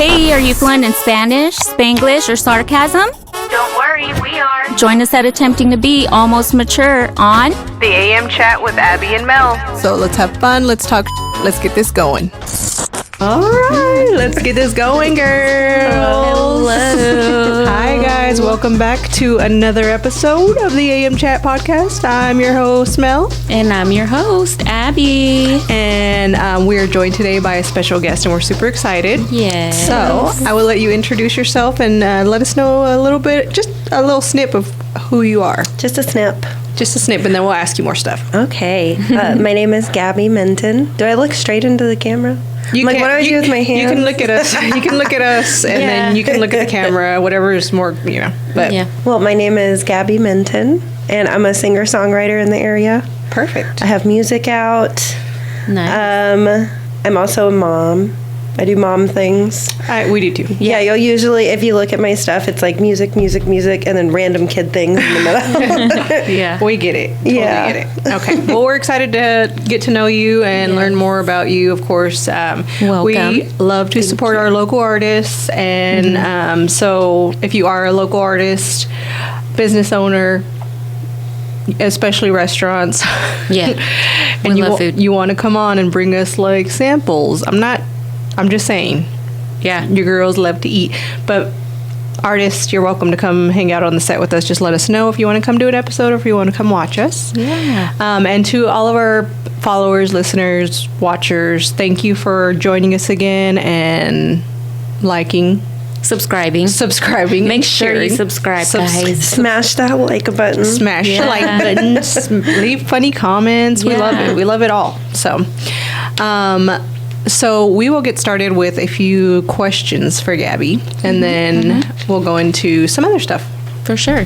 Hey, are you fluent in Spanish, Spanglish, or sarcasm? Don't worry, we are. Join us at Attempting to Be Almost Mature on The AM Chat with Abby and Mel. So let's have fun, let's talk, let's get this going. All right, let's get this going, girls. Hello. Hi, guys. Welcome back to another episode of the AM Chat podcast. I'm your host, Mel. And I'm your host, Abby. And we are joined today by a special guest, and we're super excited. Yes. So I will let you introduce yourself and let us know a little bit, just a little snip of who you are. Just a snip. Just a snip, and then we'll ask you more stuff. Okay. My name is Gabby Minton. Do I look straight into the camera? What do I do with my hands? You can look at us. You can look at us, and then you can look at the camera. Whatever is more, But Yeah. Well, my name is Gabby Minton, and I'm a singer-songwriter in the area. Perfect. I have music out. Nice. I'm also a mom. I do mom things. We do too. Yeah, you'll usually, if you look at my stuff, it's like music, music, music, and then random kid things in the middle. Yeah. We get it. Totally Yeah. get it. Okay. Well, we're excited to get to know you and learn more about you, of course. Welcome. We love to support our local artists. And so if you are a local artist, business owner, especially restaurants. Yeah. and We love food. You want to come on and bring us like samples. I'm just saying. Yeah. Your girls love to eat. But artists, you're welcome to come hang out on the set with us. Just let us know if you want to come do an episode or if you want to come watch us. Yeah. And to all of our followers, listeners, watchers, thank you for joining us again and liking, Subscribing. Make sure you subscribe, guys. Smash that like button. Smash the like button. Leave funny comments. We love Yeah. it. We love it all. So we will get started with a few questions for Gabby, and then we'll go into some other stuff. For sure.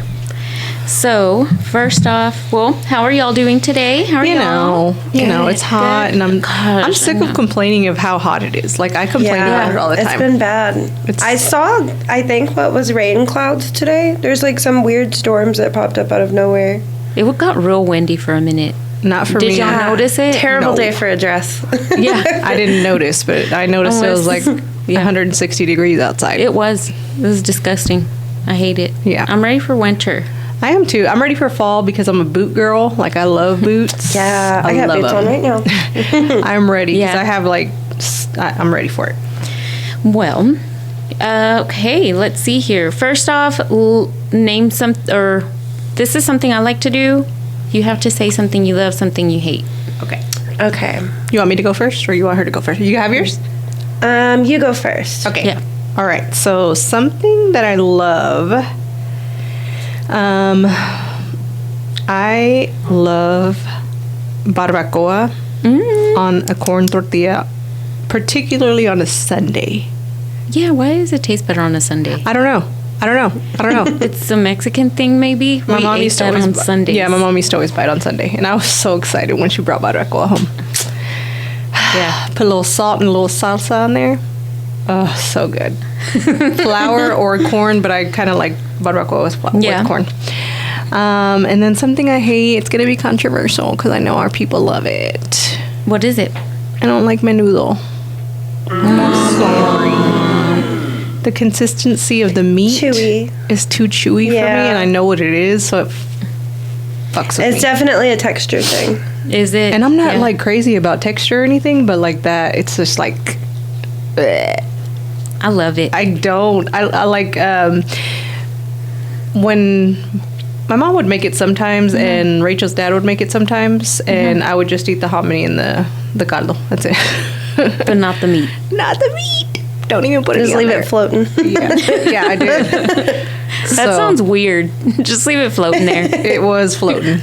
So, first off, well, how are y'all doing today? How are y'all? It's hot, and I'm Gosh, sick I of complaining of how hot it is. Like I complain about it all the time. It's been bad. I saw, I think, what was rain clouds today. There's like some weird storms that popped up out of nowhere. It got real windy for a minute. Not for me. Did y'all notice it? Terrible No. day for a dress. Yeah. I didn't notice, but I noticed it was like 160 degrees outside. It was disgusting. I hate it. Yeah. I'm ready for winter. I am too. I'm ready for fall because I'm a boot girl. Like I love boots. Yeah, I got love boots on right now. I'm ready because Yeah. I have I'm ready for it. Well, okay, let's see here. First off, name some, or this is something I like to do. You have to say something you love, something you hate. Okay. Okay. You want me to go first, or you want her to go first? You have yours? You go first. Okay. Yeah. All right. So something that I love. I love barbacoa on a corn tortilla, particularly on a Sunday. Yeah, why does it taste better on a Sunday? I don't know. It's a Mexican thing, maybe. My We mom ate used to that always on Sundays. Yeah, my mom used to always buy it on Sunday, and I was so excited when she brought barbacoa home. Yeah. Put a little salt and a little salsa on there. Oh, so good. Flour or corn, but I kind of like barbacoa with corn. And then something I hate, it's going to be controversial because I know our people love it. What is it? I don't like menudo. I'm sorry. The consistency of the meat Chewy. is too chewy for me, Yeah. and I know what it is, so it fucks with It's me. definitely a texture thing. Is it? And I'm not yeah. like crazy about texture or anything, but like that, it's just like, bleh. I love it. I don't. I like when my mom would make it sometimes, and Rachel's dad would make it sometimes, and I would just eat the hominy and the caldo. That's it. But not the meat. Not the meat. Don't even put Just it. leave it floating. Yeah, I did. That sounds weird. Just leave it floating there. It was floating,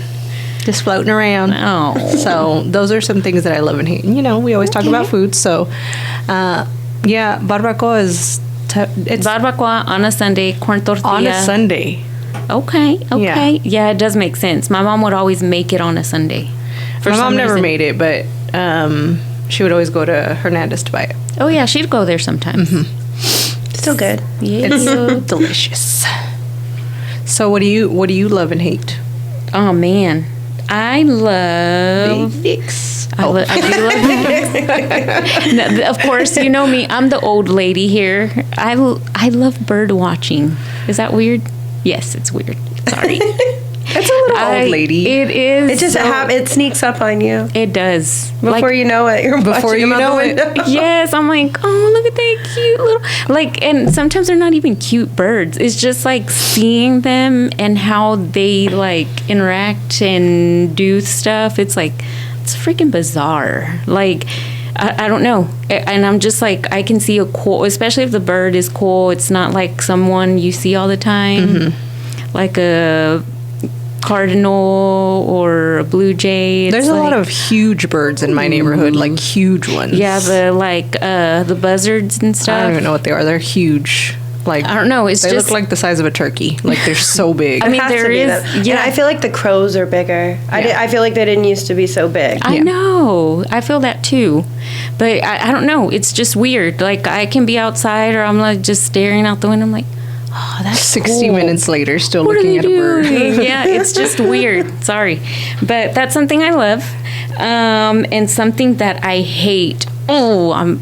just floating around. Oh. So those are some things that I love and hate. And, we always talk about food. So, yeah, barbacoa is it's Barbacoa on a Sunday, corn tortilla. on a Sunday. Okay. Yeah, it does make sense. My mom would always make it on a Sunday. My mom never made it, but she would always go to Hernandez to buy it. Oh, yeah, she'd go there sometimes. Still good. Yeah. It's delicious. So what do you love and hate? Oh, man. I love... Basics. I do love birds. Of course, you know me. I'm the old lady here. I love bird watching. Is that weird? Yes, it's weird. Sorry. It's a little old lady. It is. It just it sneaks up on you. It does. Before you know it, you're before watching you them out know the it. window. Yes, I'm like, oh, look at that cute little, like, and sometimes they're not even cute birds. It's just like seeing them and how they like interact and do stuff. It's like, it's freaking bizarre. Like, I don't know. And I'm just like, I can see a cool, especially if the bird is cool. It's not like someone you see all the time, like a cardinal or a blue jay. It's There's a lot of huge birds in my neighborhood, like huge ones. Yeah, the buzzards and stuff. I don't even know what they are. They're huge. Like, I don't know. It's they just look like the size of a turkey. Like, they're so big. I mean, Has to there be is. that. Yeah, And I feel like the crows are bigger. I feel like they didn't used to be so big. I know. I feel that too. But I don't know. It's just weird. Like, I can be outside or I'm like just staring out the window. I'm like, oh, that's 60 cool. minutes later, still What are looking they at a bird. doing? Yeah, it's just weird. Sorry. But that's something I love. And something that I hate. I'm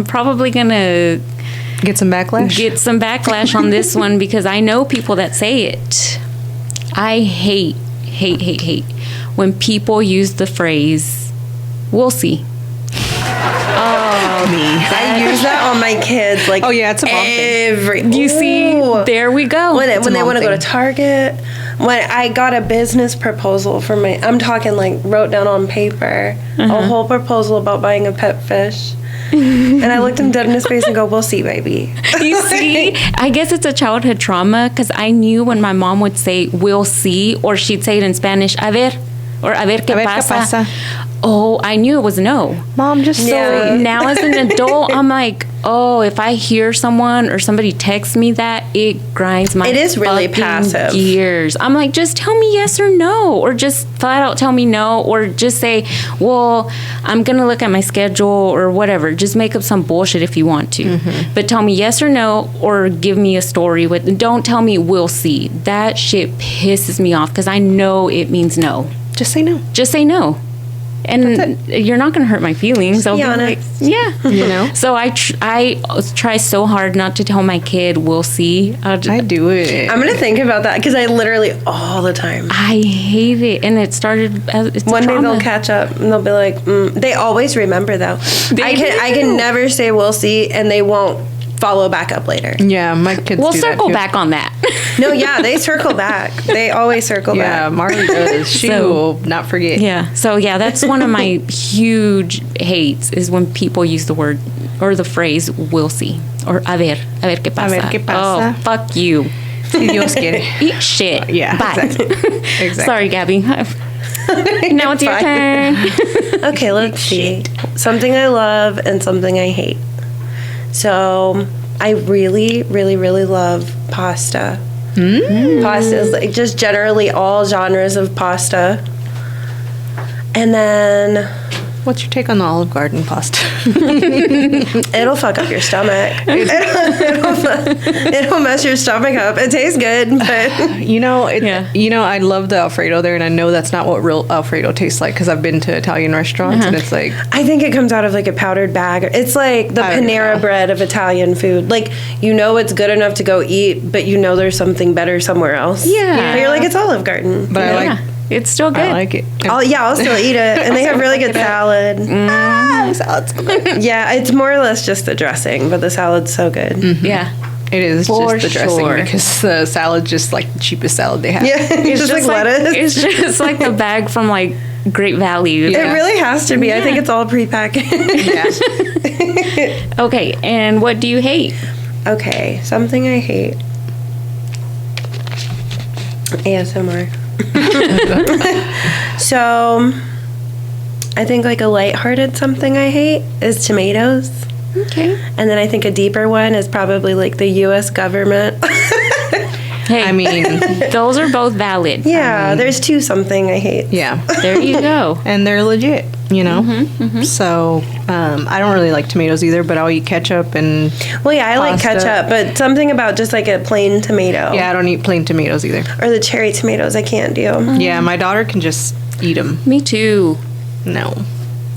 probably going to Get some backlash? get some backlash on this one because I know people that say it. I hate when people use the phrase, we'll see. I use that on my kids. Like, Oh, yeah, it's a mom thing. You see, there we go. when they mom want to go to thing. Target. When I got a business proposal for I'm talking like wrote down on paper a whole proposal about buying a pet fish. And I looked him dead in his face and go, we'll see, baby. You see, I guess it's a childhood trauma because I knew when my mom would say, we'll see, or she'd say it in Spanish, a ver, or a ver qué A ver qué pasa. pasa. Oh, I knew it was no. Mom, just Yeah. So now as an adult, I'm like, oh, if I hear someone or somebody texts me that, it grinds my It is really fucking passive. gears. I'm like, just tell me yes or no, or just flat out tell me no, or just say, well, I'm going to look at my schedule or whatever. Just make up some bullshit if you want to. But tell me yes or no, or give me a story with, don't tell me we'll see. That shit pisses me off because I know it means no. Just say no. Just say no. And you're not going to hurt my feelings. I'll be be like, honest. yeah. You know? So I try so hard not to tell my kid, we'll see. I do it. I'm going to think about that because I literally all the time. I hate it. And it started as it's One day trauma. they'll catch up and they'll be like, they always remember though. I can never say we'll see and they won't follow back up later. Yeah, my kids We'll do that circle too. back on that. No, yeah, they circle back. They always circle Yeah, back. Marley does. She So- will not forget. Yeah. So yeah, that's one of my huge hates is when people use the word or the phrase "we'll see" or "a ver qué pasa." ver qué pasa. Oh, fuck you. Si Dios quiere. Eat shit. Yeah, Bye. exactly. Sorry, Gabby. Now it's your Fine. turn. Okay, let's see. Something I love and something I hate. So I really, really, really love pasta. Pasta is like just generally all genres of pasta. And then What's your take on the Olive Garden pasta? it'll fuck up your stomach. It'll mess your stomach up. It tastes good, but Yeah. I love the Alfredo there, and I know that's not what real Alfredo tastes like because I've been to Italian restaurants, and it's like, I think it comes out of like a powdered bag. It's like the I don't Panera know. bread of Italian food. Like, you know it's good enough to go eat, but you know there's something better somewhere else. Yeah. But you're like, it's Olive Garden. but I like, Yeah. It's still good. I like it. I'll still eat it. And they have really good salad. Salad's good. Yeah, it's more or less just the dressing, but the salad's so good. Yeah. It is For just the dressing sure. because the salad's just like the cheapest salad they have. Yeah, it's just like lettuce. It's just like the bag from like Great Value. Yeah. It really has to be. I think it's all prepackaged. Yeah. Okay, and what do you hate? Okay, something I hate. ASMR. So, I think like a lighthearted something I hate is tomatoes. Okay. And then I think a deeper one is probably like the U.S. government. Hey, I mean, those are both valid. Yeah, there's two something I hate. yeah. There you go. And they're legit, you know? So, I don't really like tomatoes either, but I'll eat ketchup and... Well, yeah, I like Pasta. ketchup, but something about just like a plain tomato. Yeah, I don't eat plain tomatoes either. Or the cherry tomatoes, I can't do. Yeah, my daughter can just eat them. Me too. No.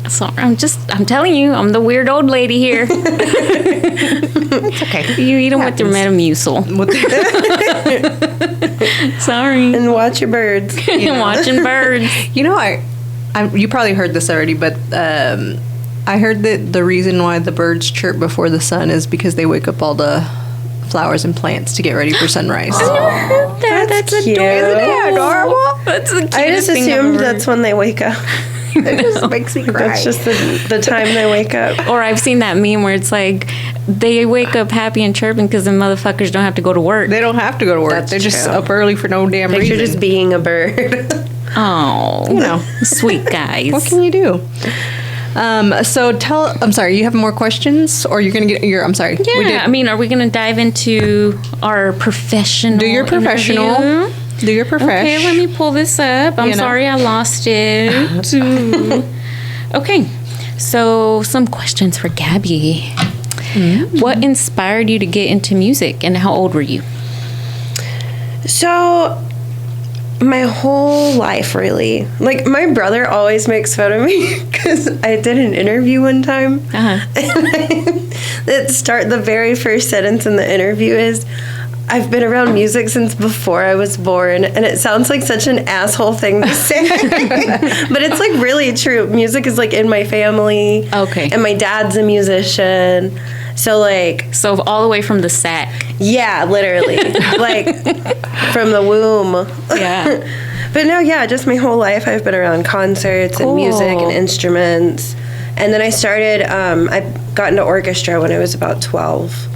So I'm telling you, I'm the weird old lady here. It's okay. You eat them with your Metamucil. Sorry. And watch your birds. Watching birds. You know, you probably heard this already, but I heard that the reason why the birds chirp before the sun is because they wake up all the flowers and plants to get ready for sunrise. That's cute. adorable. Isn't that adorable? That's the cutest I just thing I've assumed ever that's when they wake up. It just makes me cry. That's just the time they wake up. Or I've seen that meme where it's like they wake up happy and chirping because the motherfuckers don't have to go to work. They don't have to go to work. That's They're just true. up early for no damn Picture reason. just being a bird. Oh, You know. sweet guys. What can you do? So I'm sorry, you have more questions? Or you're going to get I'm sorry. Yeah, I mean, are we going to dive into our professional? Do your professional. interview? Do your profession. Okay, let me pull this up. I'm You know. sorry I lost it. Okay, so some questions for Gabby. What inspired you to get into music, and how old were you? So, my whole life, really. Like, my brother always makes fun of me because I did an interview one time. Uh-huh. The very first sentence in the interview is, I've been around music since before I was born, and it sounds like such an asshole thing to say, but it's like really true. Music is like in my family. Okay. And my dad's a musician. So like, So all the way from the sack. yeah, literally, like from the womb. Yeah. But no, yeah, just my whole life I've been around concerts and music and Cool. instruments. And then I started, I got into orchestra when I was about 12.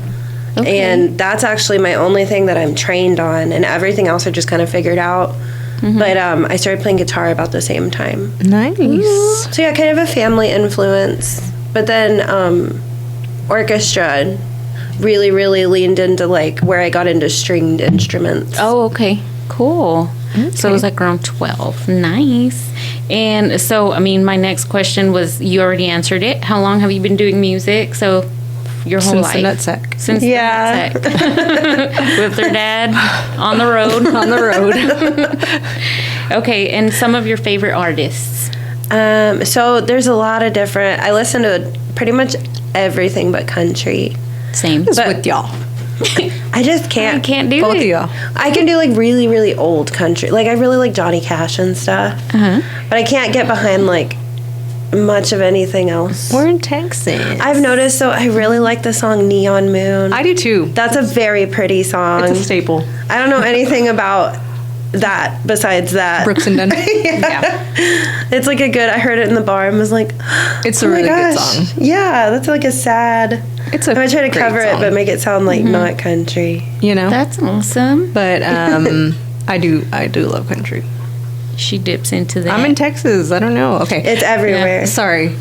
Okay. And that's actually my only thing that I'm trained on, and everything else I just kind of figured out. But I started playing guitar about the same time. Nice. So yeah, kind of a family influence. But then orchestra really, really leaned into like where I got into stringed instruments. Oh, okay. Cool. So it was like around 12. Nice. And so, I mean, my next question was, you already answered it. How long have you been doing music? So your whole Since life. the nutsack. Since Yeah. the nutsack. With their dad on the road. On the road. Okay, and some of your favorite artists. So there's a lot of different, I listen to pretty much everything but country. Same. Just with y'all. I just can't. I can't do Both it. of y'all. I can do like really, really old country. Like I really like Johnny Cash and stuff. Uh-huh. But I can't get behind like much of anything else. We're in Texas. I've noticed, so I really like the song Neon Moon. I do too. That's a very pretty song. It's a staple. I don't know anything about that besides that. Brooks and Dunn. Yeah. It's like a good, I heard it in the bar and was like, It's a oh my really good gosh. song. Yeah, that's like a sad. It's a I'm gonna try to great cover it, song. but make it sound like not country. You know? That's awesome. But I do love country. She dips into that. I'm in Texas. I don't know. Okay. It's everywhere. Sorry.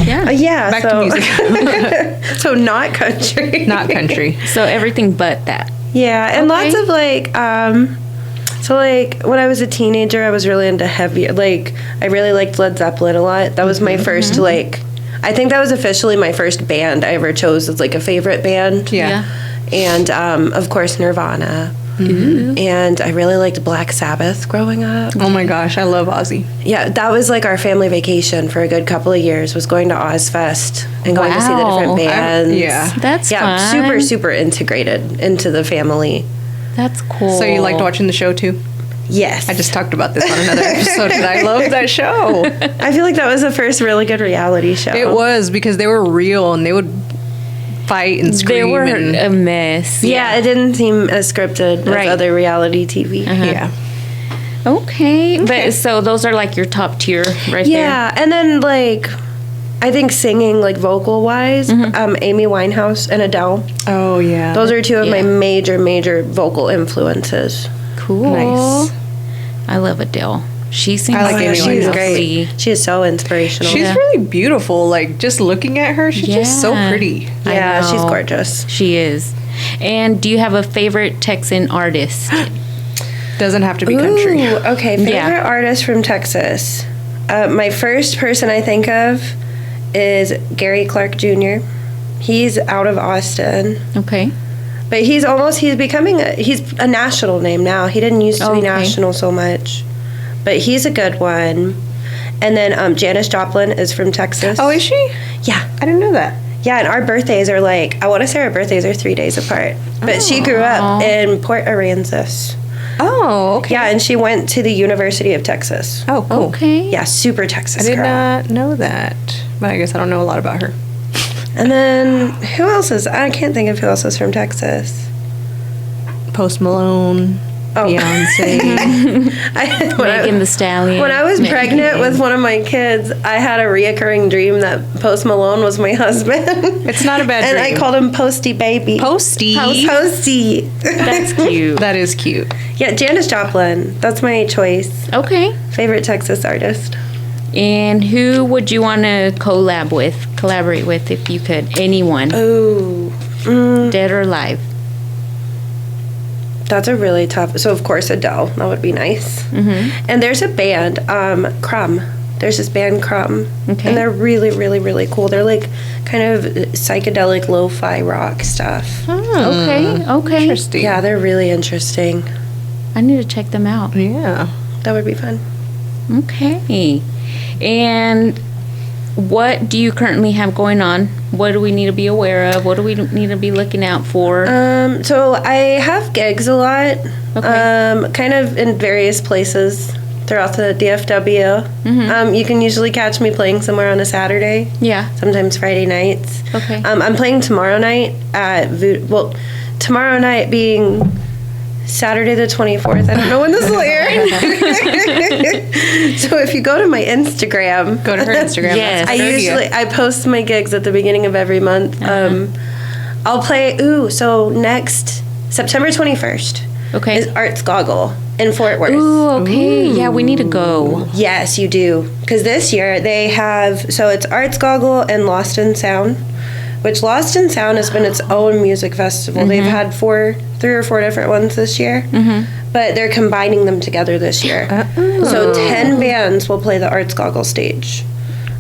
Yeah. Yeah. Back to music. So not country. Not country. So everything but that. Yeah, and Okay. lots of like, so like when I was a teenager, I was really into heavy. Like I really liked Led Zeppelin a lot. That was my first like. I think that was officially my first band I ever chose as like a favorite band. Yeah. And of course Nirvana. And I really liked Black Sabbath growing up. Oh my gosh, I love Ozzy. Yeah, that was like our family vacation for a good couple of years, was going to Ozfest and going to see the Wow. different bands. yeah. That's Yeah, fun. super, super integrated into the family. That's cool. So you liked watching the show too? Yes. I just talked about this on another episode, and I love that show. I feel like that was the first really good reality show. It was because they were real and they would fight and scream. They were and, a mess. Yeah, it didn't seem as scripted Right. as other reality TV. yeah. Okay. But so those are like your top tier right Yeah, and then like, I think singing like vocal wise, Amy Winehouse and Adele. Oh yeah. Those are two of my Yeah. major vocal influences. there. Cool. Nice. I love Adele. She sings I like Amy so Winehouse. she's beautifully. great. She is so inspirational. She's really beautiful. Like just looking at her, she's just so Yeah. pretty. I Yeah, she's know. gorgeous. She is. And do you have a favorite Texan artist? Doesn't have to be country. Ooh, okay, favorite Yeah. artist from Texas. My first person I think of is Gary Clark Jr. He's out of Austin, Okay. but he's becoming he's a national name now. He didn't used to be Okay. national so much, but he's a good one. And then Janis Joplin is from Texas. Oh, is she? Yeah. I didn't know that. Yeah, and our birthdays are I want to say our birthdays are 3 days apart. But she grew up in Port Aransas. Oh, okay. Yeah, and she went to the University of Texas. Oh, cool. Okay. Yeah, super Texas I did girl. not know that. But I guess I don't know a lot about her. And then who else is? I can't think of who else is from Texas. Post Malone, Beyonce. Megan the Stallion. When I was pregnant with one of my kids, I had a reoccurring dream that Post Malone was my husband. It's not a bad And dream. I called him Posty Baby. Posty. Posty. That's cute. That is cute. Yeah, Janis Joplin. That's my choice. Okay. Favorite Texas artist. And who would you want to collaborate with if you could? Anyone, Oh, dead or alive? that's a really tough. So of course Adele. That would be nice. Mm-hmm. And there's a band, Crumb. There's this band Crumb, Okay. and they're really, really, really cool. They're like kind of psychedelic lo-fi rock stuff. Okay. Okay. Interesting. Yeah, they're really interesting. I need to check them out. Yeah. That would be fun. Okay. And what do you currently have going on? What do we need to be aware of? What do we need to be looking out for? So I have gigs a lot, Okay. kind of in various places throughout the DFW. Mm-hmm. You can usually catch me playing somewhere on a Saturday, Yeah. sometimes Friday nights. Okay. I'm playing tomorrow night at tomorrow night being Saturday the 24th. I don't know when this will air. So if you go to my Instagram, Go to her Instagram. Yes. That's a good idea. I post my gigs at the beginning of every month. I'll play so next September 21st Okay. is Arts Goggle in Fort Worth. Ooh, okay. Yeah, we need to go. Yes, you do. Because this year they have, so it's Arts Goggle and Lost in Sound, which Lost in Sound has been its own music festival. They've had 3 or 4 different ones this year, but they're combining them together this year. So 10 bands will play the Arts Goggle stage.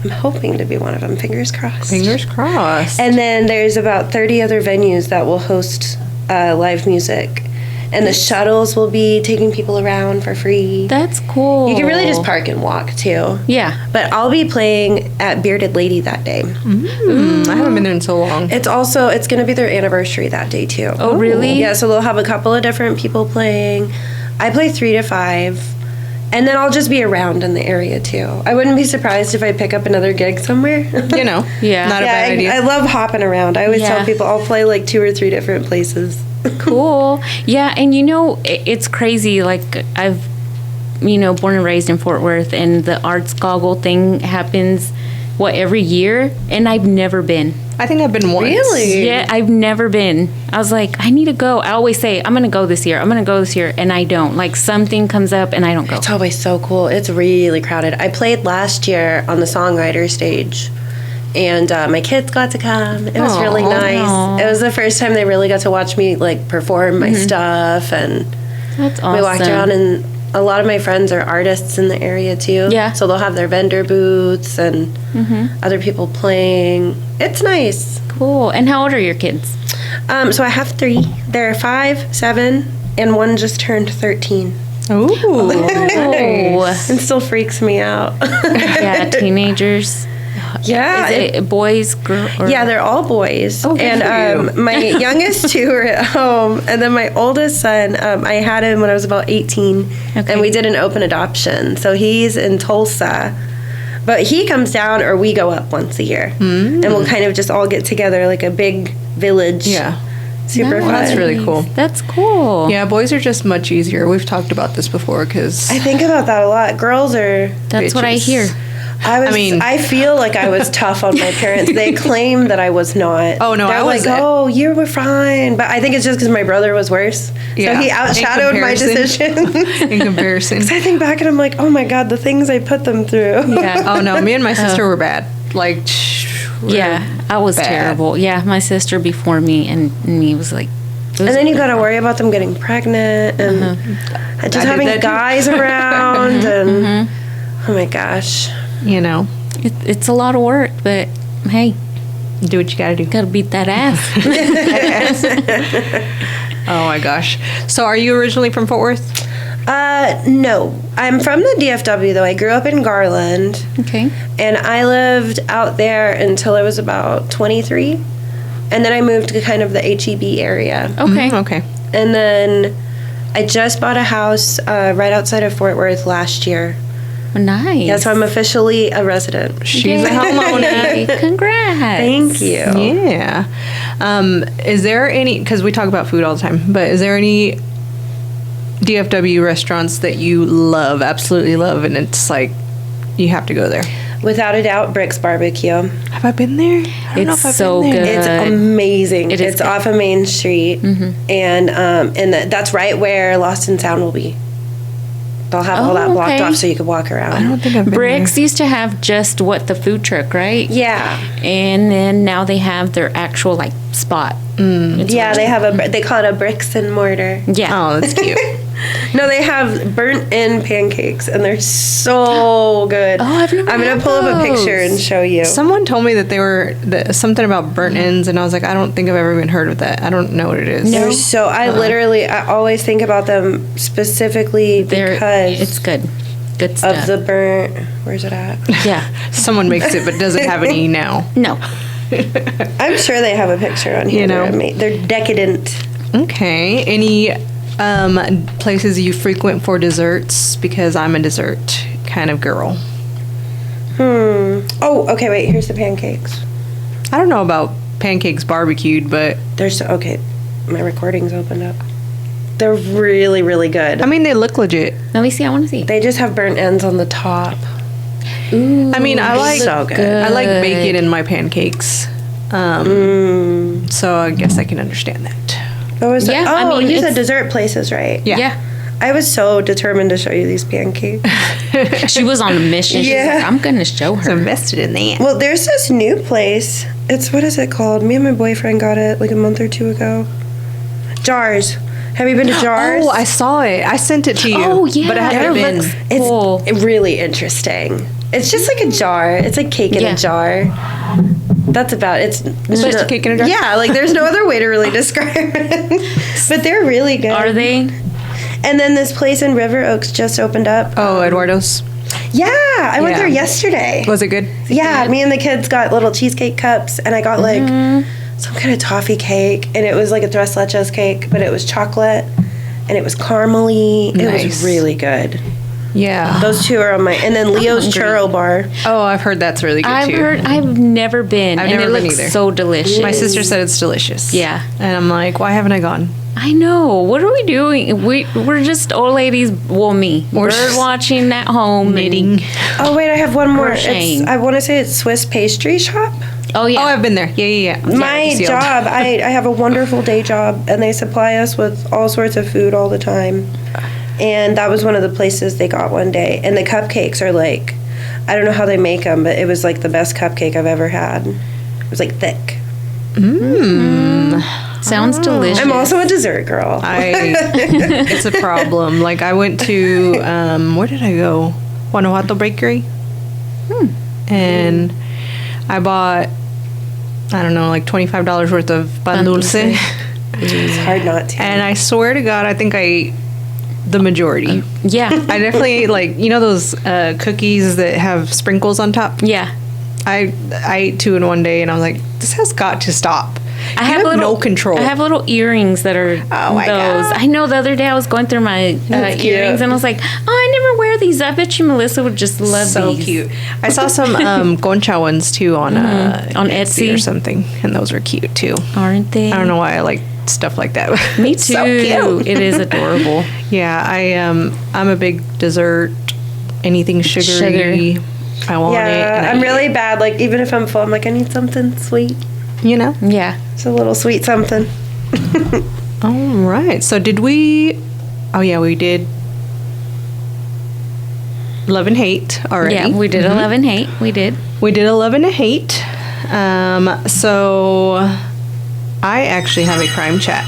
I'm hoping to be one of them, fingers crossed. Fingers crossed. And then there's about 30 other venues that will host live music. And the shuttles will be taking people around for free. That's cool. You can really just park and walk too. Yeah. But I'll be playing at Bearded Lady that day. I haven't been there in so long. It's going to be their anniversary that day too. Oh, really? Yeah, so they'll have a couple of different people playing. I play 3 to 5. And then I'll just be around in the area too. I wouldn't be surprised if I pick up another gig somewhere. You know. Yeah. Not a bad idea. I love hopping around. I always Yeah. tell people I'll play like 2 or 3 different places. Cool. Yeah, and it's crazy. Like I've, born and raised in Fort Worth, and the Arts Goggle thing happens, every year, and I've never been. I think I've been once. Really? Yeah, I've never been. I was like, I need to go. I always say, I'm going to go this year. I'm going to go this year, and I don't. Like something comes up, and I don't go. It's always so cool. It's really crowded. I played last year on the songwriter stage, and my kids got to come. It was really nice. Aw. It was the first time they really got to watch me like perform my stuff, and That's awesome. we walked around. And a lot of my friends are artists in the area too. Yeah. So they'll have their vendor booths and other people playing. It's nice. Cool. And how old are your kids? So I have 3. They're 5, 7, and one just turned 13. Ooh. Oh, It still freaks me out. yeah, teenagers. Yeah. Is it boys, girl? Yeah, they're all boys. Oh, good for you. My youngest 2 are at home, and then my oldest son, I had him when I was about 18, Okay. and we did an open adoption. So he's in Tulsa. But he comes down, or we go up once a year, and we'll kind of just all get together like a big village. Yeah. Super fun. That's really cool. That's cool. Yeah, boys are just much easier. We've talked about this before because I think about that a lot. Girls are. That's what I bitches. hear. I feel like I was tough on my parents. They claim that I was not. Oh, no, They're I like, wasn't. oh, you were fine. But I think it's just because my brother was worse. Yeah. So he In outshadowed my comparison. decision. in comparison. I think back and I'm like, oh my God, the things I put them through. Yeah. Oh no, me and my sister were bad. Like, Yeah, I was bad. terrible. Yeah, my sister before me and me was like And then you got to worry about them getting pregnant and just having guys around and oh my gosh. You know, it's a lot of work, but hey, do what you got to do. Got to beat that ass. Oh my gosh. So are you originally from Fort Worth? No. I'm from the DFW though. I grew up in Garland. Okay. And I lived out there until I was about 23. And then I moved to kind of the HEB area. Okay. Okay. And then I just bought a house right outside of Fort Worth last year. Nice. Yeah, so I'm officially a resident. She's a homeowner. Congrats. Thank you. Yeah. Is there any, because we talk about food all the time, but is there any DFW restaurants that you love, absolutely love, and it's like you have to go there? Without a doubt, Brick's Barbecue. Have I been there? I don't know if I've so been there. good. It's amazing. It is It's good. off of Main Street, and that's right where Lost and Sound will be. They'll have all that blocked okay. off so you can walk around. I don't think I've been Bricks used to have just the food truck, right? Yeah, And then now they have their actual like spot. It's yeah. They have they call it a bricks and mortar. there. Yeah. Oh, that's cute. No, they have burnt in pancakes, and they're so good. Oh, I've never I'm gonna had pull up a picture those. and show you. Someone told me that they were something about burnt ends, and I was like, I don't think I've ever even heard of that. I don't know what it is. They're so. I always think about them specifically because it's good. Good stuff. of the burnt. Where's it at? yeah. Someone makes it, but doesn't have any now. No. I'm sure they have a picture on here. You know. They're decadent. Okay. Any places you frequent for desserts? Because I'm a dessert kind of girl. Oh, okay. Wait. Here's the pancakes. I don't know about pancakes barbecued, but They're so okay. My recording's opened up. They're really, really good. I mean, they look legit. Let me see. I want to see. They just have burnt ends on the top. Ooh, I mean, I like so good. I like bacon in my pancakes. So I guess I can understand that. What was Yeah, it? I Oh, mean, you said it's- dessert places, right? Yeah. I was so determined to show you these pancakes. She was on a mission. She's Yeah. like, I'm going to show her. Invested in that. Well, there's this new place. It's, what is it called? Me and my boyfriend got it like a month or two ago. Jars. Have you been to Jars? Oh, I saw it. I sent it to you. Oh, yeah. But I That haven't been. looks It's cool. really interesting. It's just like a jar. It's like cake in Yeah. a jar. That's about it. It's just a cake in a jar? Yeah, like there's no other way to really describe it. But they're really good. Are they? And then this place in River Oaks just opened up. Oh, Eduardo's. Yeah, I went Yeah. there yesterday. Was it good? Yeah, me and the kids got little cheesecake cups, and I got like some kind of toffee cake, and it was like a tres leches cake, but it was chocolate, and it was caramely. It Nice. was really good. Yeah. Those two are on my. And then Leo's hungry. churro bar. Oh, I've heard that's really good I've too. heard. I've never been. I've and never it been looks either. so delicious. My sister said it's delicious. Yeah. And I'm like, why haven't I gone? I know. What are we doing? We're just old ladies. Well, me. We're Bird watching at home. Knitting. Oh wait, I have one more. Crocheting. I want to say it's Swiss Pastry Shop. Oh yeah. Oh, I've been there. Yeah. My Sealed. job, I have a wonderful day job, and they supply us with all sorts of food all the time. And that was one of the places they got one day. And the cupcakes are like, I don't know how they make them, but it was like the best cupcake I've ever had. It was like thick. Sounds delicious. I'm also a dessert girl. It's a problem. Like I went to where did I go? Guanajuato Bakery. And I bought I don't know, like $25 worth of pan dulce. It's hard not to. And I swear to God, I think I ate the majority. Yeah. I definitely ate like, you know those cookies that have sprinkles on top? Yeah. I ate 2 in one day and I was like, this has got to stop. I You have no control. I have little earrings that are my those. God. I know the other day I was going through my That's cute. earrings and I was like, oh, I never wear these. I bet you Melissa would just love So these. cute. I saw some concha ones too on Etsy. or something, and those were cute too. Aren't they? I don't know why I like stuff like that. Me too. So cute. It is adorable. Yeah, I'm a big dessert. Anything sugary, Sugar. I want it. yeah, and I I'm eat really bad. Like, even if I'm full, I'm like, I need something sweet. it, you know. Yeah. It's a little sweet something. All right. So did we? Oh yeah, we did. Love and hate already. Yeah, we did 11 hate. We did. We did 11 and hate. So I actually have a crime chat.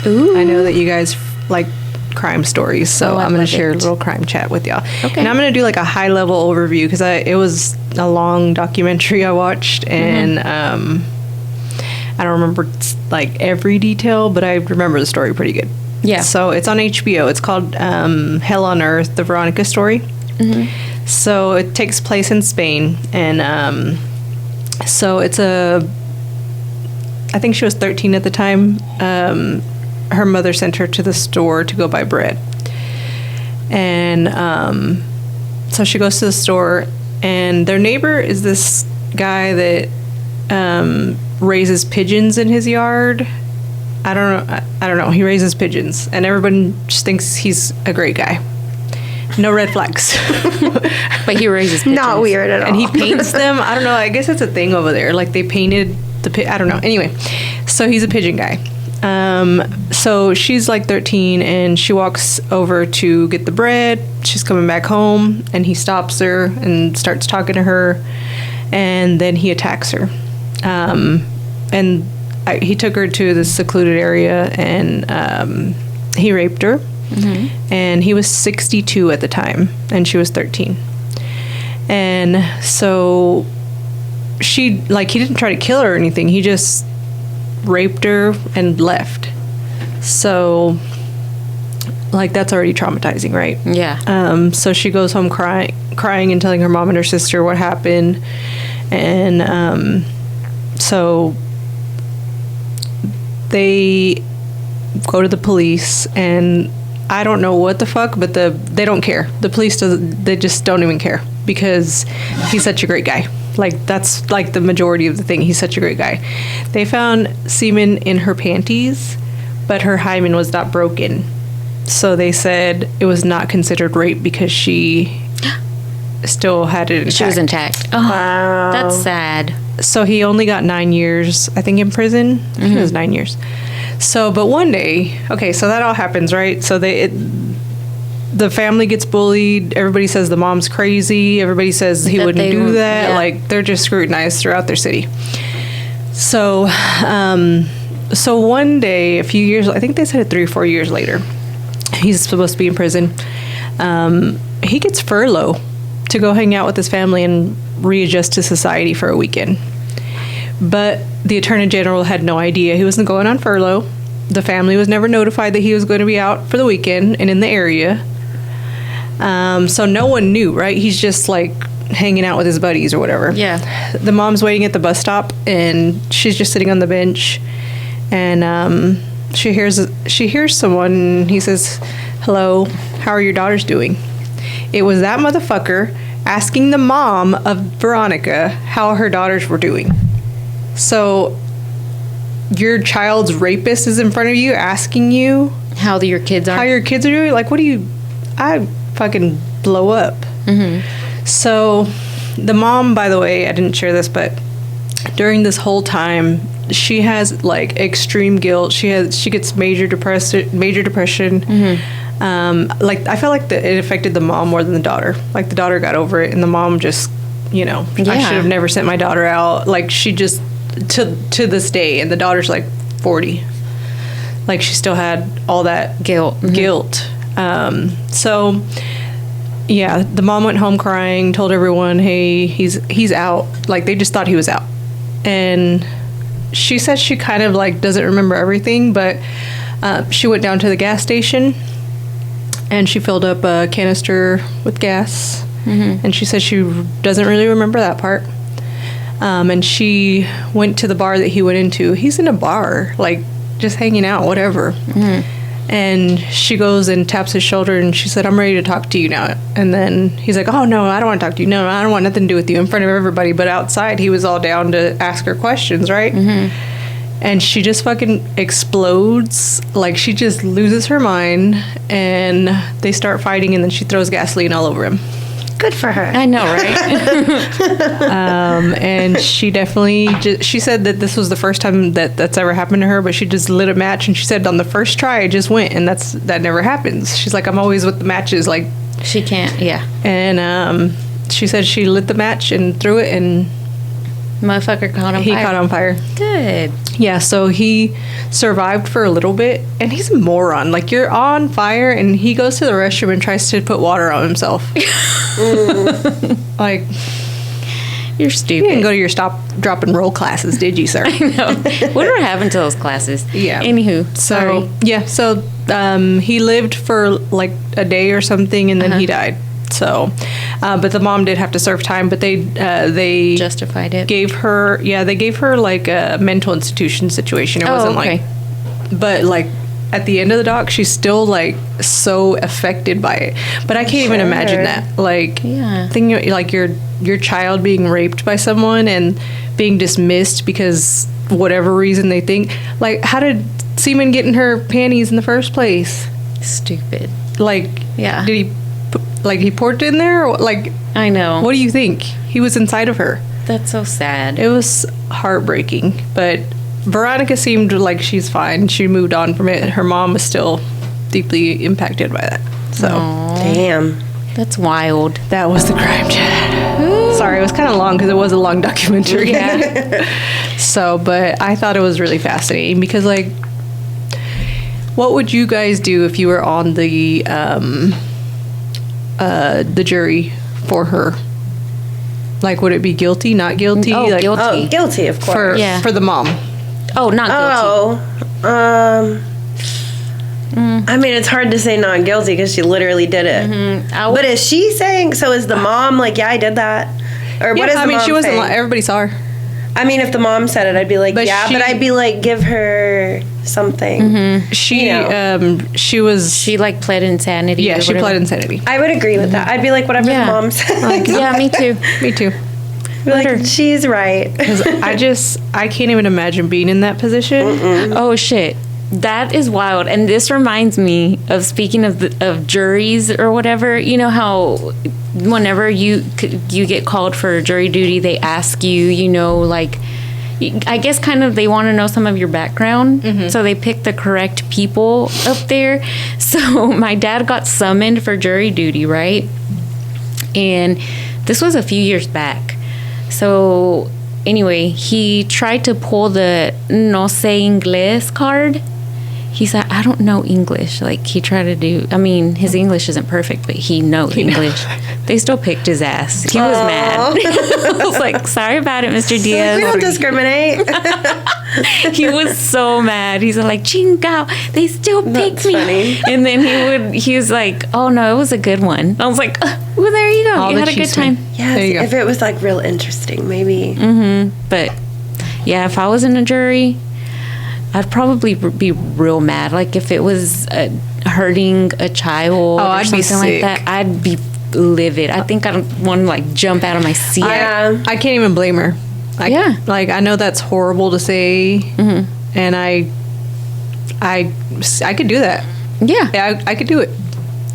Ooh. I know that you guys like crime stories, so I I'm going love to share a it. little crime chat with y'all. Okay. And I'm going to do like a high level overview because it was a long documentary I watched, and I don't remember like every detail, but I remember the story pretty good. Yeah. So it's on HBO. It's called Hell on Earth: The Veronica Story. So it takes place in Spain, and so it's I think she was 13 at the time. Her mother sent her to the store to go buy bread. And so she goes to the store, and their neighbor is this guy that raises pigeons in his yard. I don't know. He raises pigeons, and everyone just thinks he's a great guy. No red flags. But he raises pigeons. Not weird at all. And he paints them. I don't know. I guess it's a thing over there. Like they painted I don't know. Anyway, so he's a pigeon guy. So she's like 13, and she walks over to get the bread. She's coming back home, and he stops her and starts talking to her, and then he attacks her. And he took her to this secluded area, and he raped her. And he was 62 at the time, and she was 13. And so he didn't try to kill her or anything. He just raped her and left. So like that's already traumatizing, right? Yeah. So she goes home crying and telling her mom and her sister what happened. And so they go to the police, and I don't know what the fuck, but they don't care. The police they just don't even care because he's such a great guy. Like that's like the majority of the thing. He's such a great guy. They found semen in her panties, but her hymen was not broken. So they said it was not considered rape because she still had it intact. She was intact. Oh, Wow. that's sad. So he only got 9 years, I think, in prison. I think it was 9 years. So, but one day, okay, so that all happens, right? So the family gets bullied. Everybody says the mom's crazy. Everybody says he wouldn't do that. Yeah. Like they're just scrutinized throughout their city. So, so one day, a few years, I think they said it 3 or 4 years later, he's supposed to be in prison. He gets furloughed to go hang out with his family and readjust to society for a weekend. But the Attorney General had no idea he wasn't going on furlough. The family was never notified that he was going to be out for the weekend and in the area. So no one knew, right? He's just like hanging out with his buddies or whatever. Yeah. The mom's waiting at the bus stop, and she's just sitting on the bench, and she hears someone, and he says, "Hello, how are your daughters doing?" It was that motherfucker asking the mom of Veronica how her daughters were doing. So your child's rapist is in front of you asking you How your kids are. how your kids are doing? Like, what do you... I fucking blow up. So the mom, by the way, I didn't share this, but during this whole time, she has like extreme guilt. She gets major depression. Like I felt like it affected the mom more than the daughter. Like the daughter got over it, and the mom just, I should have never sent my daughter out. Like she just to this day, and the daughter's like 40. Like she still had all that guilt. So yeah, the mom went home crying, told everyone, hey, he's out. Like they just thought he was out. And she said she kind of like doesn't remember everything, but she went down to the gas station and she filled up a canister with gas. And she said she doesn't really remember that part. And she went to the bar that he went into. He's in a bar, like just hanging out, whatever. And she goes and taps his shoulder, and she said, "I'm ready to talk to you now." And then he's like, "Oh, no, I don't want to talk to you. No, I don't want nothing to do with you," in front of everybody. But outside, he was all down to ask her questions, right? And she just fucking explodes. Like, she just loses her mind, and they start fighting, and then she throws gasoline all over him. Good for her. I know, right? And she definitely she said that this was the first time that's ever happened to her, but she just lit a match, and she said on the first try it just went, and that never happens. She's like, I'm always with the matches, like She can't, yeah. And she said she lit the match and threw it, and Motherfucker caught on He fire. caught on fire. Good. Yeah, so he survived for a little bit, and he's a moron. Like, you're on fire, and he goes to the restroom and tries to put water on himself. Like, You're you stupid. didn't go to your stop, drop, and roll classes, did you, sir? No. Whatever happened to those classes? Yeah. Anywho, So sorry. yeah, so he lived for like a day or something, and then he died. So, but the mom did have to serve time, but they Justified it. gave her like a mental institution situation. It wasn't like, but like at the end of the doc, she's still like so affected by it. But I can't even imagine that. Like, Yeah. thinking like your child being raped by someone and being dismissed because whatever reason they think. Like, how did semen get in her panties in the first place? Stupid. Like, Yeah. did he he poured it in there? Or, like, I know. what do you think? He was inside of her. That's so sad. It was heartbreaking, but Veronica seemed like she's fine. She moved on from it. Her mom was still deeply impacted by that. So Damn. That's wild. that was the crime chat. Sorry, it was kind of long because it was a long documentary. Yeah. So, but I thought it was really fascinating because, like, what would you guys do if you were on the jury for her? Like, would it be guilty, not guilty? Oh, like, guilty. Oh, guilty, of course. for Yeah. for the mom. Oh, not guilty. I mean, it's hard to say not guilty because she literally did it. But is she saying, so is the mom like, yeah, I did that? Or what is the I mean, mom she wasn't. saying? Everybody saw her. I mean, if the mom said it, I'd be like, But yeah, she- but I'd be like, give her something. She You she was. She like pled insanity. yeah, or she whatever. pled insanity. I would agree with that. I'd be like, whatever Yeah. the mom said. Yeah, me too. Me too. Be like, she's right. Because I can't even imagine being in that position. Oh shit. That is wild. And this reminds me of, speaking of juries or whatever, you know how whenever you get called for jury duty, they ask you, you know, like, I guess kind of they want to know some of your background. So they pick the correct people up there. So my dad got summoned for jury duty, right? And this was a few years back. So anyway, he tried to pull the no sé inglés card. He said, I don't know English. Like, he tried to do, I mean, his English isn't perfect, but he knows English. They still picked his ass. He was mad. I was like, sorry about it, Mr. We Diaz. don't discriminate. He was so mad. He's like, chingao, they still picked That's me. funny. And then he was like, oh no, it was a good one. I was like, well, there you go. All You that had a good she's time. saying. Yes, There you go. if it was like real interesting, maybe. But yeah, if I was in a jury, I'd probably be real mad. Like if it was hurting a child or I'd be something sick. like that, I'd be livid. I think I'd want to like jump out of my seat. Yeah. I can't even blame her. Yeah. Like, I know that's horrible to say, and I could do that. Yeah. Yeah, I could do it.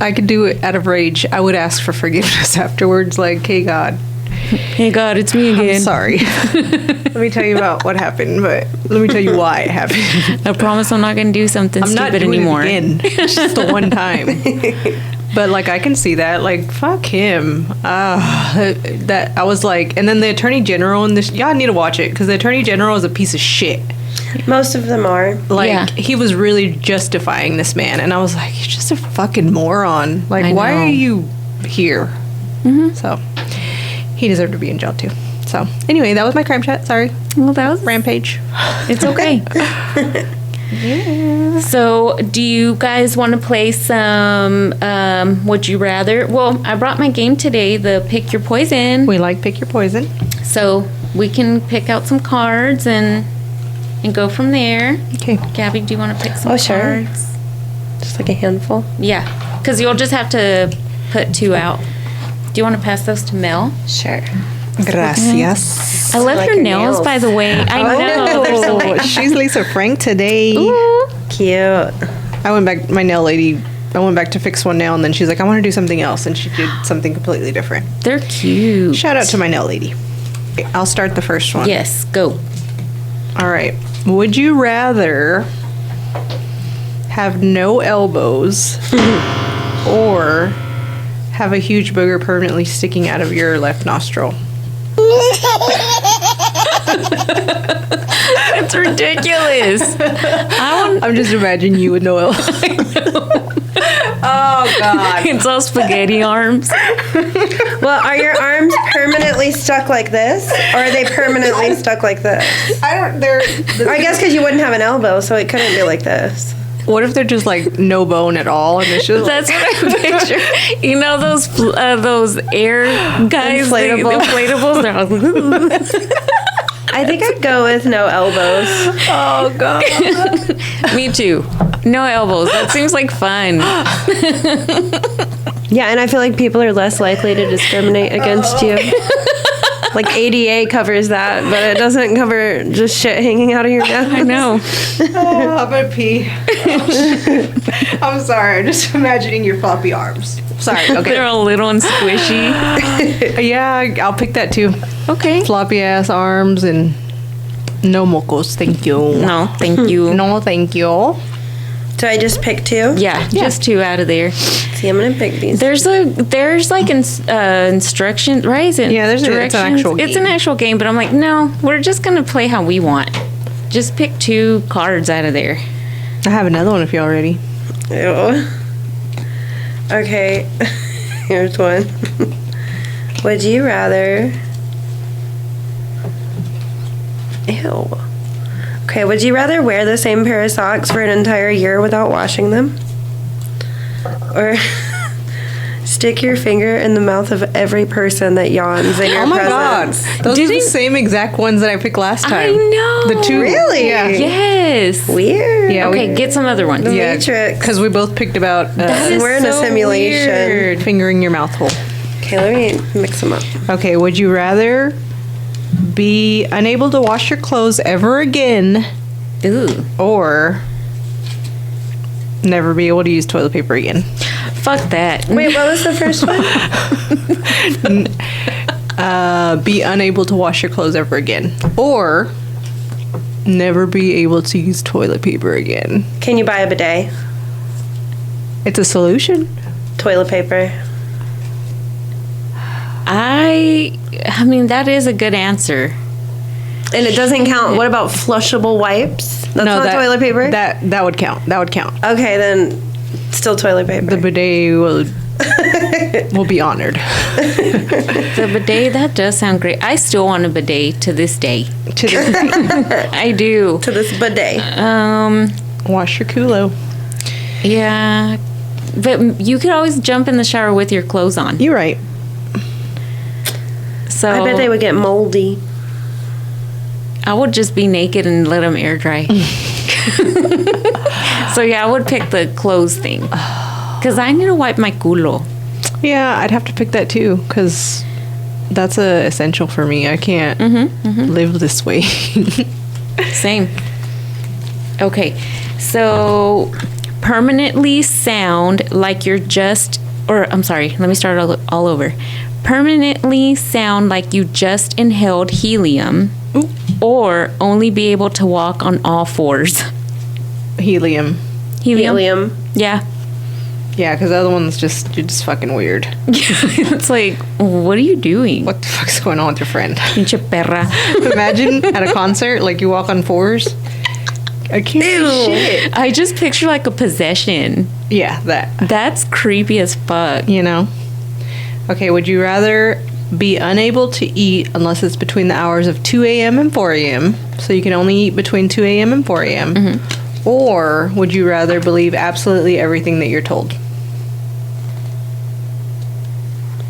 I could do it out of rage. I would ask for forgiveness afterwards. Like, hey God, Hey God, it's me again. I'm sorry. Let me tell you about what happened, but let me tell you why it happened. I promise I'm not going to do something I'm not stupid doing anymore. it again. It's just the one time. But like, I can see that. Like, fuck him. That I was like, and then the Attorney General in this. Y'all need to watch it because the Attorney General is a piece of shit. Most of them are. Like, Yeah. he was really justifying this man, and I was like, you're just a fucking moron. Like, I why know. are you here? So, he deserved to be in jail too. So, anyway, that was my crime chat. Sorry, Well, that was rampage. It's okay. So, do you guys want to play some Would You Rather? Well, I brought my game today, the Pick Your Poison. We like pick your poison. So, we can pick out some cards and go from there. Okay. Gabby, do you want to pick some Oh, sure. cards? Just like a handful. Yeah, because you'll just have to put 2 out. Do you want to pass those to Mel? Sure. Gracias. I love like your your nails, nails. by the way. I know. They're so Oh, she's Lisa Frank today. Ooh. Cute. I went back, my nail lady, I went back to fix one nail, and then she's like, I want to do something else, and she did something completely different. They're cute. Shout out to my nail lady. Okay, I'll start the first one. Yes, go. All right. Would you rather have no elbows or have a huge booger permanently sticking out of your left nostril? It's ridiculous. I'm just imagining you with no elbows. Oh, God. It's all spaghetti arms. Well, are your arms permanently stuck like this, or are they permanently stuck like this? I guess because you wouldn't have an elbow, so it couldn't be like this. What if they're just like no bone at all, and it's just That's what I picture. You know those air guys, inflatables. They're all, I think I'd go with no elbows. oh, God. me too. No elbows. That seems like fun. Yeah, and I feel like people are less likely to discriminate against you. Like ADA covers that, but it doesn't cover just shit hanging out of your nose. I know. Oh, I'm gonna pee. I'm sorry. I'm just imagining your floppy arms. Sorry. Okay. They're all little and squishy. Yeah, I'll pick that too. Okay. Floppy ass arms and no mocos. Thank you. No, thank you. No, thank you. So I just pick two? Yeah, just two out of there. See, I'm gonna pick these. There's like instructions, right? Is it Yeah, it's an actual It's an game. actual game, but I'm like, no, we're just gonna play how we want. Just pick two cards out of there. I have another one if y'all ready. Ew. Okay, here's one. Would you rather... Ew. Okay, would you rather wear the same pair of socks for an entire year without washing them? Or stick your finger in the mouth of every person that yawns in your Oh my presence? God. Those are the same exact ones that I picked last time. I know. The two. Really? Yeah. Yes. Weird. Yeah, Okay, get some other ones. Yeah. Matrix. Because we both picked about That is we're in a so simulation. weird. fingering your mouth hole. Okay, let me mix them up. Okay, would you rather be unable to wash your clothes ever again Ooh. or never be able to use toilet paper again? Fuck that. Wait, what was the first one? Be unable to wash your clothes ever again or never be able to use toilet paper again. Can you buy a bidet? It's a solution. Toilet paper. I mean, that is a good answer. And it doesn't count. What about flushable wipes? That's not toilet paper? That would count. That would count. Okay, then still toilet paper. The bidet will be honored. The bidet, that does sound great. I still want a bidet to this day. To the I do. To this bidet. wash your culo. Yeah. But you could always jump in the shower with your clothes on. You're right. So I bet they would get moldy. I would just be naked and let them air dry. So yeah, I would pick the clothes thing. Because I need to wipe my culo. Yeah, I'd have to pick that too because that's essential for me. I can't live this way. Same. Okay. So permanently sound like you're just, or I'm sorry, let me start all over. Permanently sound like you just inhaled helium. Ooh. Or only be able to walk on all fours. Helium. Helium. Yeah. Yeah, because the other one's you're just fucking weird. It's like, what are you doing? What the fuck's going on with your friend? Pinche perra. Imagine at a concert, like you walk on fours. I can't do shit. I just picture like a possession. Yeah, that. That's creepy as fuck. You know? Okay, would you rather be unable to eat unless it's between the hours of 2 a.m. and 4 a.m., so you can only eat between 2 a.m. and 4 a.m., or would you rather believe absolutely everything that you're told?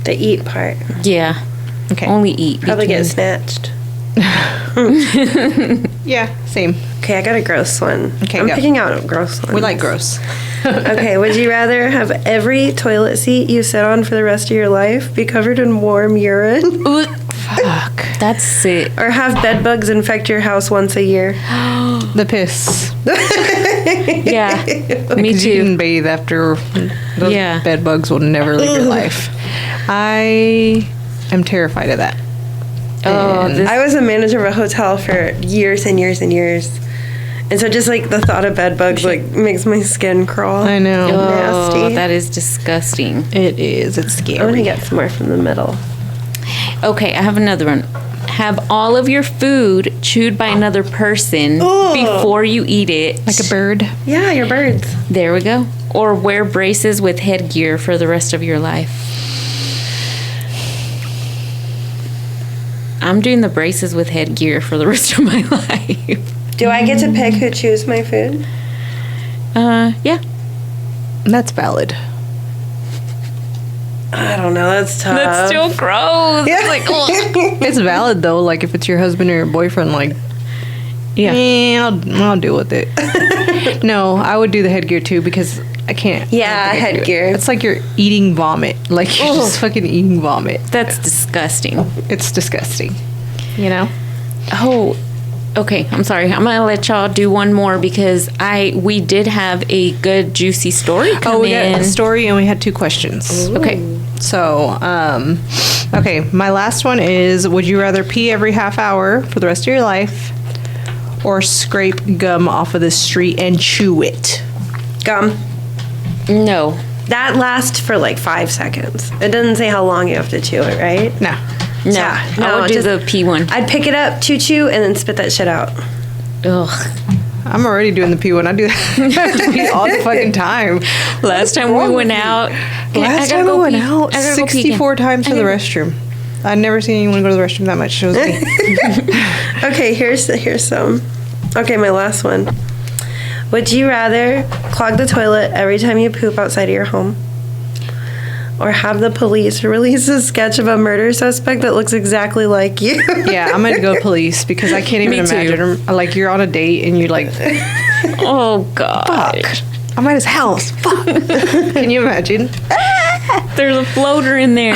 The eat part. Yeah. Okay. Only eat. Probably get because- snatched. Yeah, same. Okay, I got a gross one. Okay, I'm go. picking out a gross one. We like gross. Okay, would you rather have every toilet seat you sit on for the rest of your life be covered in warm urine? Fuck. That's sick. Or have bed bugs infect your house once a year? The piss. Yeah. Me 'Cause you too. can bathe after those Yeah. bed bugs will never leave your life. I am terrified of that. Oh, And this I was a manager of a hotel for years and years and years. And so just like the thought of bed bugs like makes my skin crawl. I know. Oh, nasty. that is disgusting. It is. It's I'm gonna scary. get some more from the middle. Okay, I have another one. have all of your food chewed by another person before you eat it. Like a bird. Yeah, your birds. There we go. Or wear braces with headgear for the rest of your life. I'm doing the braces with headgear for the rest of my life. Do I get to pick who chews my food? Yeah. That's valid. I don't know. That's tough. That's still gross. Yeah. It's like, ugh. It's valid though. Like if it's your husband or your boyfriend, like, Yeah. I'll deal with it. No, I would do the headgear too because I can't. Yeah, I can't do it. headgear. It's like you're eating vomit. Like you're just fucking eating vomit. That's disgusting. It's disgusting. You know? Oh, okay. I'm sorry. I'm gonna let y'all do one more because we did have a good juicy story come We in. got a story and we had 2 questions. Okay. So, okay, my last one is: would you rather pee every half hour for the rest of your life, or scrape gum off of the street and chew it? Gum. No. That lasts for like 5 seconds. It doesn't say how long you have to chew it, right? No. No. Yeah, I would do the pee one. I'd pick it up, chew, and then spit that shit out. Ugh. I'm already doing the pee one. I do that pee all the fucking time. Last time we went out. Last time we went out, 64 times to the restroom. I'd never seen anyone go to the restroom that much. It was me. Okay, here's some. Okay, my last one. Would you rather clog the toilet every time you poop outside of your home? Or have the police release a sketch of a murder suspect that looks exactly like you? Yeah, I'm gonna go police because I can't even Me too. imagine. Like you're on a date and you're like, Oh, God. fuck, I'm at his house. Fuck. Can you imagine? There's a floater in there.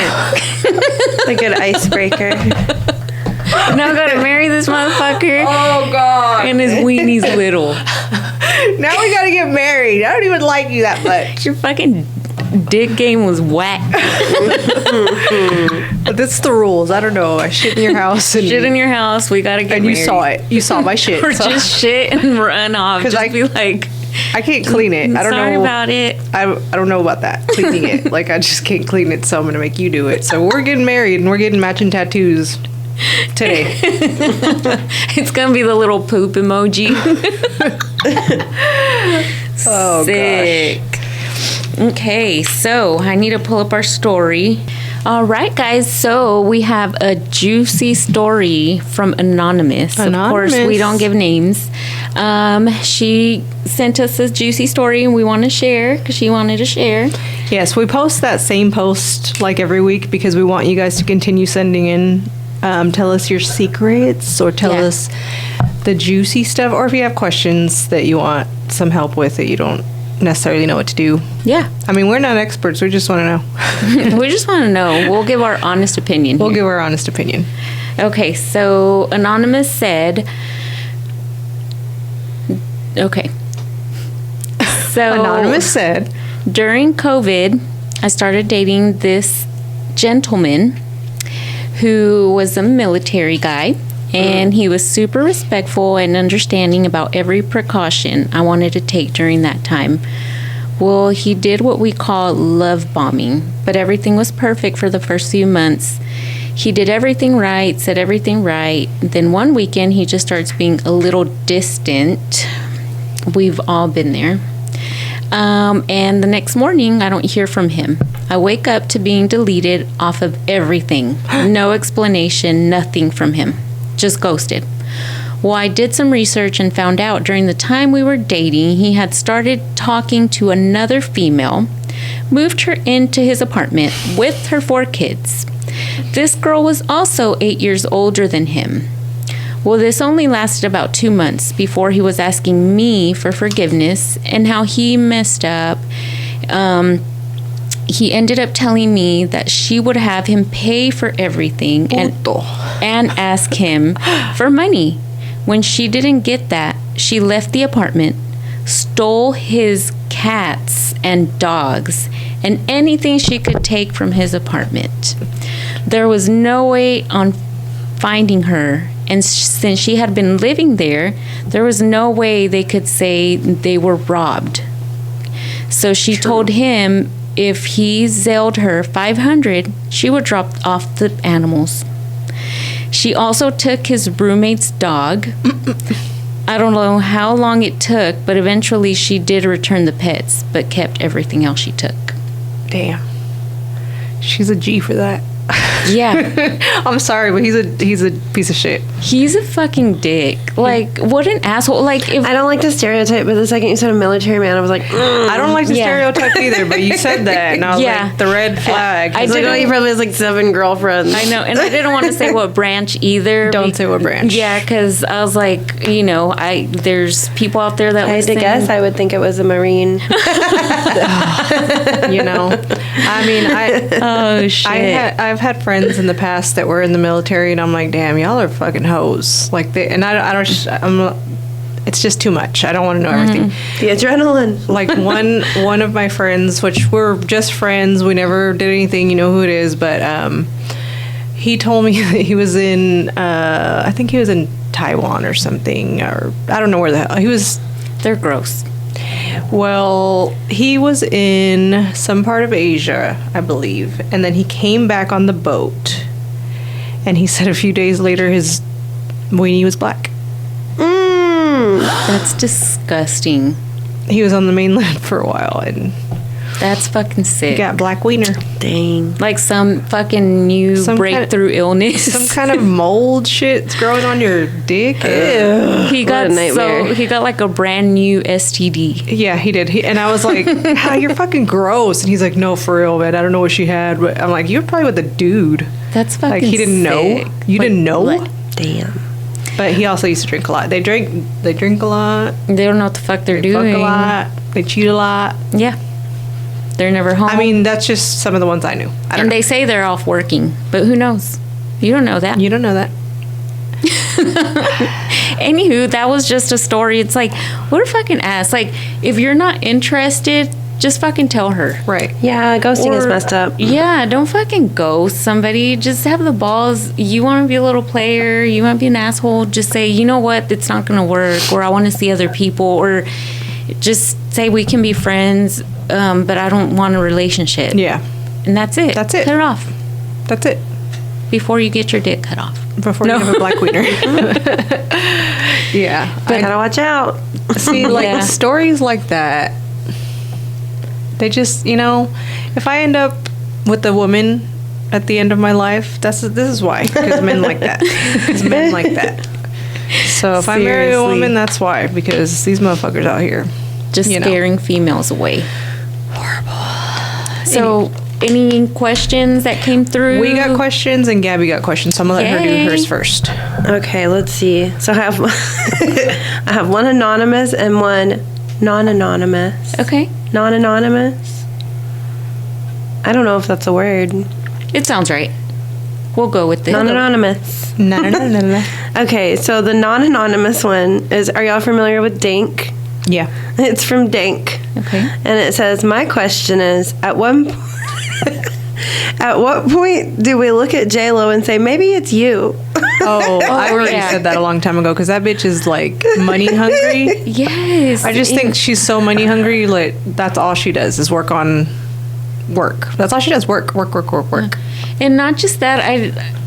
Like an icebreaker. Now I gotta marry this motherfucker. Oh God. And his weenie's little. Now we gotta get married. I don't even like you that much. Your fucking dick game was whack. But that's the rules. I don't know. I shit in your house and Shit in your house. We gotta get and you married. saw it. You saw my shit. Or so just shit and run off. 'Cause Just I- be like, I can't clean it. I don't sorry know about it. I don't know about that cleaning it. Like I just can't clean it, so I'm gonna make you do it. So we're getting married and we're getting matching tattoos today. It's gonna be the little poop emoji. Oh Sick. Okay, so I need to pull up our story. All right, guys. So we have a juicy story from Anonymous. Of course, we Anonymous. don't give names. She sent us a juicy story, and we want to share because she wanted to share. Yes, we post that same post like every week because we want you guys to continue sending in. Tell us your secrets or tell Yeah. us the juicy stuff, or if you have questions that you want some help with that you don't necessarily know what to do. Yeah, I mean, we're not experts. We just want to know. we just want to know. We'll give our honest opinion. We'll here. give our honest opinion. Okay, so Anonymous said. Okay. So Anonymous said, during COVID, I started dating this gentleman who was a military guy, and he was super respectful and understanding about every precaution I wanted to take during that time. Well, he did what we call love bombing, but everything was perfect for the first few months. He did everything right, said everything right. Then one weekend, he just starts being a little distant. We've all been there. And the next morning, I don't hear from him. I wake up to being deleted off of everything. No explanation, nothing from him. Just ghosted. Well, I did some research and found out during the time we were dating, he had started talking to another female, moved her into his apartment with her 4 kids. This girl was also 8 years older than him. Well, this only lasted about 2 months before he was asking me for forgiveness and how he messed up. He ended up telling me that she would have him pay for everything and ask him for money. When she didn't get that, she left the apartment, stole his cats and dogs, and anything she could take from his apartment. There was no way on finding her, and since she had been living there, there was no way they could say they were robbed. So she told him if he Zelled her $500, she would drop off the animals. She also took his roommate's dog. I don't know how long it took, but eventually she did return the pets, but kept everything else she took. Damn. She's a G for that. Yeah. I'm sorry, but he's a piece of shit. He's a fucking dick. Like, what an asshole. Like, if I don't like the stereotype, but the second you said a military man, I was like, I don't like the stereotype either, but you said that, and I was like, the red flag. I I was like, oh, didn't- he probably has like 7 girlfriends. I know, and I didn't want to say what branch either. Don't say what branch. Yeah, because I was like, there's people out there that I had to listen. guess. I would think it was a Marine. I mean, Oh shit! I've had friends in the past that were in the military, and I'm like, damn, y'all are fucking hoes. Like, it's just too much. I don't want to know everything. The adrenaline. Like one of my friends, which we're just friends, we never did anything, you know who it is, but he told me that he was in, I think he was in Taiwan or something, or I don't know where the hell he was. They're gross. Well, he was in some part of Asia, I believe, and then he came back on the boat, and he said a few days later his weenie was black. That's disgusting. He was on the mainland for a while, and That's fucking sick. he got black wiener. Dang. Like some fucking new Some breakthrough illness. Some kind of mold shit's growing on your dick. He got What a nightmare. he got like a brand new STD. Yeah, he did. And I was like, "How you're fucking gross." And he's like, "No, for real, man. I don't know what she had." But I'm like, "You're probably with a dude." That's fucking Like, he didn't know? sick. You Like, didn't know? what? Damn. But he also used to drink a lot. They drink a lot. They don't know what the fuck they're They doing. fuck a lot. They cheat a lot. Yeah. They're never home. I mean, that's just some of the ones I knew. I don't and know. they say they're off working, but who knows? You don't know that. You don't know that. Anywho, that was just a story. It's like, what a fucking ass. Like, if you're not interested, just fucking tell her. Right. Yeah, ghosting is Or- messed up. Yeah, don't fucking ghost somebody. Just have the balls. You want to be a little player. You want to be an asshole. Just say, you know what? It's not going to work. Or I want to see other people. Or just say we can be friends, but I don't want a relationship. Yeah. And that's it. That's it. Cut it off That's it. before you get your dick cut off. Before you have a black wiener. Yeah. But gotta watch out. See, like Yeah. stories like that, they just, if I end up with a woman at the end of my life, this is why. Because men like that. Because men like that. So if I marry a Seriously. woman, that's why. Because these motherfuckers out here. Just You know. scaring females away. Horrible. So, any questions that came through? We got questions and Gabby got questions, so I'm gonna let her Yay. do hers first. Okay, let's see. So I have I have one anonymous and one non-anonymous. Okay. Non-anonymous? I don't know if that's a word. It sounds right. We'll go with it. Non-anonymous. No. Okay, so the non-anonymous one is, are y'all familiar with Dank? Yeah. It's from Dank. Okay. And it says, my question is, at what point do we look at J-Lo and say, maybe it's you? Oh, I already yeah. said that a long time ago because that bitch is like money hungry. Yes. I just think she's so money hungry. Like that's all she does is work. That's all she does. Work. And not just that,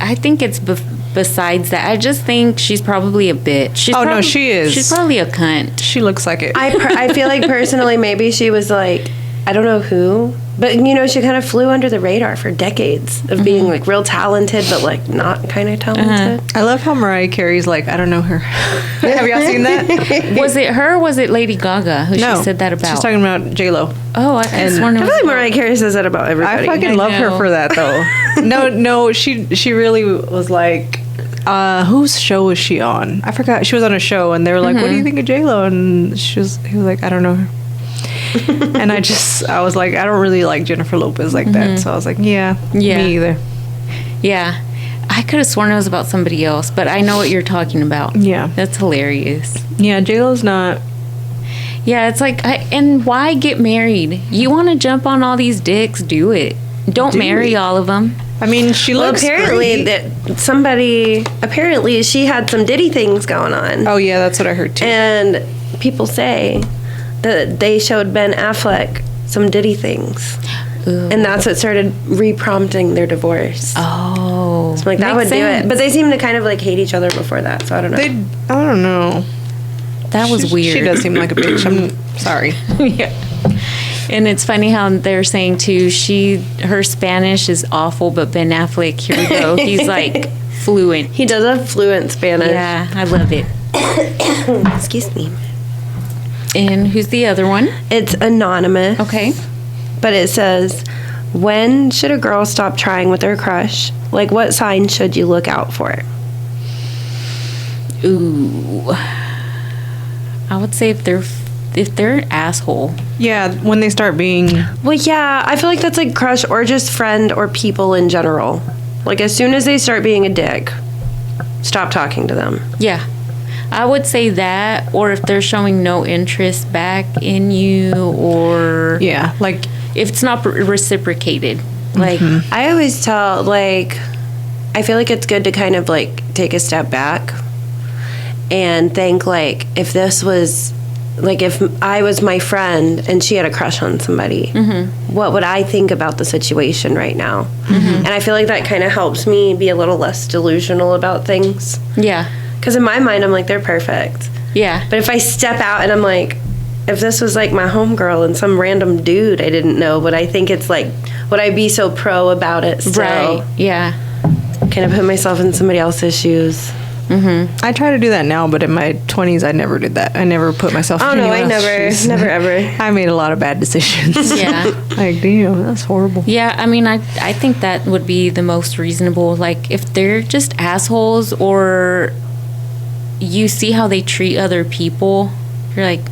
I think it's besides that. I just think she's probably a bitch. She's Oh, no, she is. She's probably a cunt. She looks like it. I feel like personally, maybe she was like, I don't know who, but she kind of flew under the radar for decades of being like real talented, but like not kind of talented. I love how Mariah Carey's like, I don't know her. Have y'all seen that? Was it her or was it Lady Gaga who No. she said that about? She's talking about J-Lo. Oh, I could have sworn it I was feel like Mariah Carey says that about everybody. I fucking I love her know. for that though. No, she really was like, whose show was she on? I forgot. She was on a show and they were like, what do you think of J-Lo? And he was like, I don't know her. And I was like, I don't really like Jennifer Lopez like that. So I was like, yeah, me either. Yeah. I could have sworn it was about somebody else, but I know what you're talking about. Yeah. That's hilarious. Yeah, J-Lo's not. Yeah, it's like, and why get married? You want to jump on all these dicks? Do it. Don't Do marry it. all of them. I mean, she Well, looks apparently great. apparently she had some Diddy things going on. Oh, yeah, that's what I heard too. And people say that they showed Ben Affleck some Diddy things. And that's what started re-prompting their divorce. Oh. So like that would Makes sense. do it. But they seem to kind of like hate each other before that, so I don't know. I don't know. That was weird. She does seem like a bitch. I'm sorry. Yeah. And it's funny how they're saying too, her Spanish is awful, but Ben Affleck, here we go. He's like fluent. He does have fluent Spanish. Yeah, I love it. Excuse me. And who's the other one? It's anonymous. Okay. But it says, when should a girl stop trying with her crush? Like, what signs should you look out for? Ooh. I would say if they're an asshole. Yeah, when they start being... Well, yeah, I feel like that's like crush or just friend or people in general. Like, as soon as they start being a dick, stop talking to them. Yeah. I would say that, or if they're showing no interest back in you, or... Yeah, like... If it's not reciprocated. Like... I always tell, like, I feel like it's good to kind of, like, take a step back and think, like, if this was... Like, if I was my friend and she had a crush on somebody, what would I think about the situation right now? And I feel like that kind of helps me be a little less delusional about things. Yeah. Because in my mind, I'm like, they're perfect. Yeah. But if I step out and I'm like, if this was like my homegirl and some random dude I didn't know, would I think it's like, would I be so pro about it still? Right. Yeah. Kind of put myself in somebody else's shoes. I try to do that now, but in my 20s, I never did that. I never put myself in anyone else's shoes. never ever. I made a lot of bad decisions. Yeah. Like, damn, that's horrible. Yeah, I mean, I think that would be the most reasonable. Like, if they're just assholes or you see how they treat other people, you're like,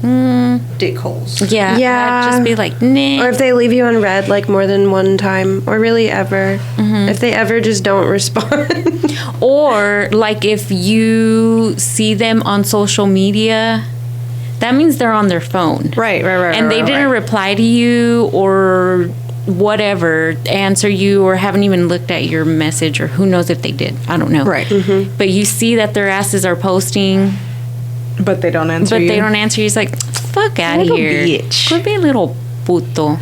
Dickholes. yeah. Yeah. I'd just be like, nah. Or if they leave you on red like more than one time, or really ever. If they ever just don't respond. Or, like, if you see them on social media, that means they're on their phone. Right. And they didn't reply to you or whatever, answer you, or haven't even looked at your message, or who knows if they did. I don't know. Right. But you see that their asses are posting, But they don't answer you. but they don't answer you. It's like, fuck out of Little here. bitch. Could be a little puto.